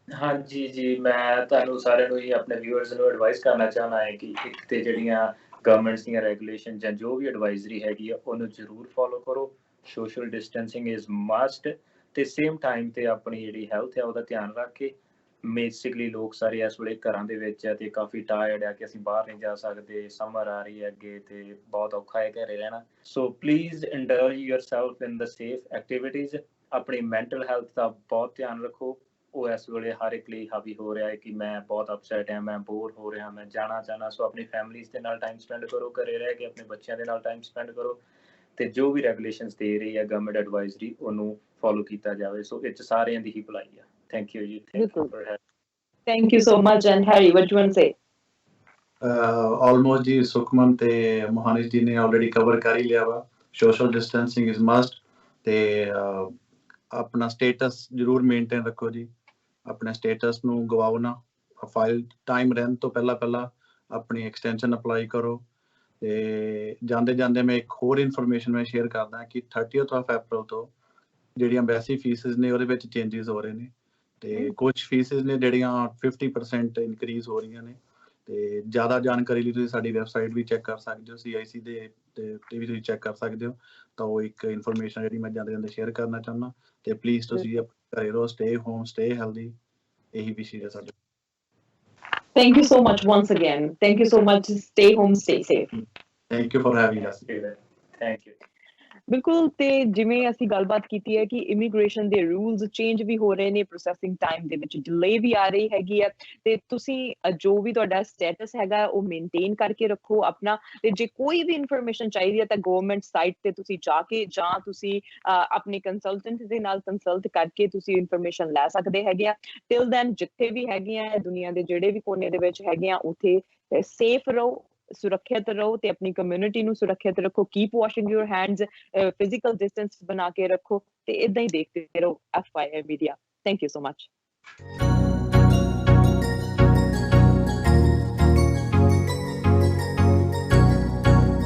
C: हाँ जी, मैं ਤੁਹਾਨੂੰ ਸਾਰਿਆਂ ਨੂੰ ਹੀ ਆਪਣੇ viewers ਨੂੰ advice ਕਰਨਾ ਚਾਹਣਾ ਹੈ ਕਿ ਇੱਕ ਤੇ ਜਿਹੜੀਆਂ ਗਵਰਨਮੈਂਟਸ ਦੀਆਂ ਰੈਗੂਲੇਸ਼ਨ ਜਾਂ ਜੋ ਵੀ ਐਡਵਾਈਜ਼ਰੀ ਹੈਗੀ ਆ ਉਹਨੂੰ ਜ਼ਰੂਰ ਫੋਲੋ ਕਰੋ। ਸੋਸ਼ਲ ਡਿਸਟੈਂਸਿੰਗ ਇਜ਼ ਮਸਟ ਤੇ ਸੇਮ ਟਾਈਮ ਤੇ ਆਪਣੀ ਜਿਹੜੀ ਹੈਲਥ ਹੈ ਉਹਦਾ ਧਿਆਨ ਰੱਖ ਕੇ। ਬੇਸਿਕਲੀ ਲੋਕ ਸਾਰੇ ਇਸ ਵੇਲੇ ਘਰਾਂ ਦੇ ਵਿੱਚ ਹੈ ਤੇ ਕਾਫੀ ਟਾਇਰਡ ਆ ਕਿ ਅਸੀਂ ਬਾਹਰ ਨਹੀਂ ਜਾ ਸਕਦੇ, ਸਮਰ ਆ ਰਹੀ ਹੈ ਅੱਗੇ ਤੇ ਬਹੁਤ ਔਖਾ ਹੈ ਘਰੇ ਰਹਿਣਾ। So please indulge yourself in the safe activities. ਆਪਣੀ ਮੈਂਟਲ ਹੈਲਥ ਦਾ ਬਹੁਤ ਧਿਆਨ ਰੱਖੋ। ਉਹ ਇਸ ਵੇਲੇ ਹਰ ਇੱਕ ਲਈ ਹਾਵੀ ਹੋ ਰਿਹਾ ਹੈ ਕਿ ਮੈਂ ਬਹੁਤ ਅਪਸੈਟ ਹਾਂ, ਮੈਂ ਬੋਰ ਹੋ ਰਿਹਾ, ਮੈਂ ਜਾਣਾ ਚਾਹਨਾ। ਸੋ ਆਪਣੀ ਫੈਮਲੀਜ਼ ਦੇ ਨਾਲ ਟਾਈਮ ਸਪੈਂਡ ਕਰੋ, ਘਰੇ ਰਹਿ ਕੇ ਆਪਣੇ ਬੱਚਿਆਂ ਦੇ ਨਾਲ ਟਾਈਮ ਸਪੈਂਡ ਕਰੋ ਤੇ ਜੋ ਵੀ ਰੈਗੂਲੇਸ਼ਨਸ ਦੇ ਰਹੀ ਹੈ ਗਵਰਨਮੈਂਟ ਐਡਵਾਈਜ਼ਰੀ ਉਹਨੂੰ ਫੋਲੋ ਕੀਤਾ ਜਾਵੇ। ਸੋ ਇਹ 'ਚ ਸਾਰਿਆਂ ਦੀ ਹੀ ਭਲਾਈ ਆ। ਥੈਂਕ ਯੂ ਜੀ।
A: Thank you so much. And Harry, what do you want to say?
B: Almost ਜੀ ਸੁਖਮਨ ਤੇ ਮੋਹਾਨਿਸ਼ ਜੀ ਨੇ ਆਲਰੇਡੀ ਕਵਰ ਕਰ ਹੀ ਲਿਆ ਵਾ। ਸੋਸ਼ਲ ਡਿਸਟੈਂਸਿੰਗ ਇਜ਼ ਮਸਟ ਤੇ ਆਪਣਾ ਸਟੇਟਸ ਜ਼ਰੂਰ ਮੇਨਟੇਨ ਰੱਖੋ ਜੀ। ਆਪਣੇ ਸਟੇਟਸ ਨੂੰ ਗਵਾਓ ਨਾ। ਫਾਈਲ ਟਾਈਮ ਰਹਿਣ ਤੋਂ ਪਹਿਲਾਂ ਆਪਣੀ ਐਕਸਟੈਂਸ਼ਨ ਅਪਲਾਈ ਕਰੋ। ਤੇ ਜਾਂਦੇ ਮੈਂ ਇੱਕ ਹੋਰ ਇਨਫੋਰਮੇਸ਼ਨ ਮੈਂ ਸ਼ੇਅਰ ਕਰਦਾ ਕਿ 30th of April ਤੋਂ ਜਿਹੜੀਆਂ ਐਮਬੈਸੀ ਫੀਸਿਸ ਨੇ ਉਹਦੇ ਵਿੱਚ ਚੇਂਜਿਸ ਹੋ ਰਹੇ ਨੇ ਤੇ ਕੁਝ ਫੀਸਿਸ ਨੇ ਜਿਹੜੀਆਂ 50% ਇਨਕਰੀਜ਼ ਹੋ ਰਹੀਆਂ ਨੇ। ਤੇ ਜ਼ਿਆਦਾ ਜਾਣਕਾਰੀ ਲਈ ਤੁਸੀਂ ਸਾਡੀ ਵੈਬਸਾਈਟ ਵੀ ਚੈੱਕ ਕਰ ਸਕਦੇ ਹੋ, CIC ਦੇ ਤੇ ਵੀ ਤੁਸੀਂ ਚੈੱਕ ਕਰ ਸਕਦੇ ਹੋ। ਤਾਂ ਉਹ ਇੱਕ ਇਨਫੋਰਮੇਸ਼ਨ ਜਿਹੜੀ ਮੈਂ ਜਾਂਦੇ ਸ਼ੇਅਰ ਕਰਨਾ ਚਾਹੁੰਦਾ। ਤੇ ਪਲੀਜ਼ ਤੁਸੀਂ ਘਰੇ ਰਹੋ, ਸਟੇ ਹੋਮ, ਸਟੇ ਹੈਲਦੀ। ਇਹੀ ਵਿਸ਼ੇ ਹੈ ਸਾਡਾ।
A: Thank you so much once again. Thank you so much. Stay home, stay safe.
B: Thank you for having us.
C: Thank you.
A: ਬਿਲਕੁਲ। ਤੇ ਜਿਵੇਂ ਅਸੀਂ ਗੱਲਬਾਤ ਕੀਤੀ ਹੈ ਕਿ ਇਮੀਗ੍ਰੇਸ਼ਨ ਦੇ ਰੂਲਸ ਚੇਂਜ ਵੀ ਹੋ ਰਹੇ ਨੇ, ਪ੍ਰੋਸੈਸਿੰਗ ਟਾਈਮ ਦੇ ਵਿੱਚ ਡਿਲੇ ਵੀ ਆ ਰਹੀ ਹੈਗੀ ਆ ਤੇ ਤੁਸੀਂ ਜੋ ਵੀ ਤੁਹਾਡਾ ਸਟੇਟਸ ਹੈਗਾ ਉਹ ਮੇਨਟੇਨ ਕਰਕੇ ਰੱਖੋ ਆਪਣਾ। ਤੇ ਜੇ ਕੋਈ ਵੀ ਇਨਫੋਰਮੇਸ਼ਨ ਚਾਹੀਦੀ ਹੈ ਤਾਂ ਗਵਰਨਮੈਂਟ ਸਾਈਟ ਤੇ ਤੁਸੀਂ ਜਾ ਕੇ ਜਾਂ ਤੁਸੀਂ ਆਪਣੇ ਕੰਸਲਟੈਂਟ ਦੇ ਨਾਲ ਕੰਸਲਟ ਕਰਕੇ ਤੁਸੀਂ ਇਨਫੋਰਮੇਸ਼ਨ ਲੈ ਸਕਦੇ ਹੈਗੇ ਆ। ਟਿਲ ਦੈਨ ਜਿੱਥੇ ਵੀ ਹੈਗੀਆਂ ਦੁਨੀਆ ਦੇ ਜਿਹੜੇ ਵੀ ਕੋਨੇ ਦੇ ਵਿੱਚ ਹੈਗੇ ਆ ਉੱਥੇ ਸੇਫ ਰਹੋ, ਸੁਰੱਖਿਅਤ ਰਹੋ ਤੇ ਆਪਣੀ ਕਮਿਊਨਿਟੀ ਨੂੰ ਸੁਰੱਖਿਅਤ ਰੱਖੋ। Keep washing your hands, physical distance ਬਣਾ ਕੇ ਰੱਖੋ ਤੇ ਇਦਾਂ ਹੀ ਦੇਖਦੇ ਰਹੋ FYI media. Thank you so much.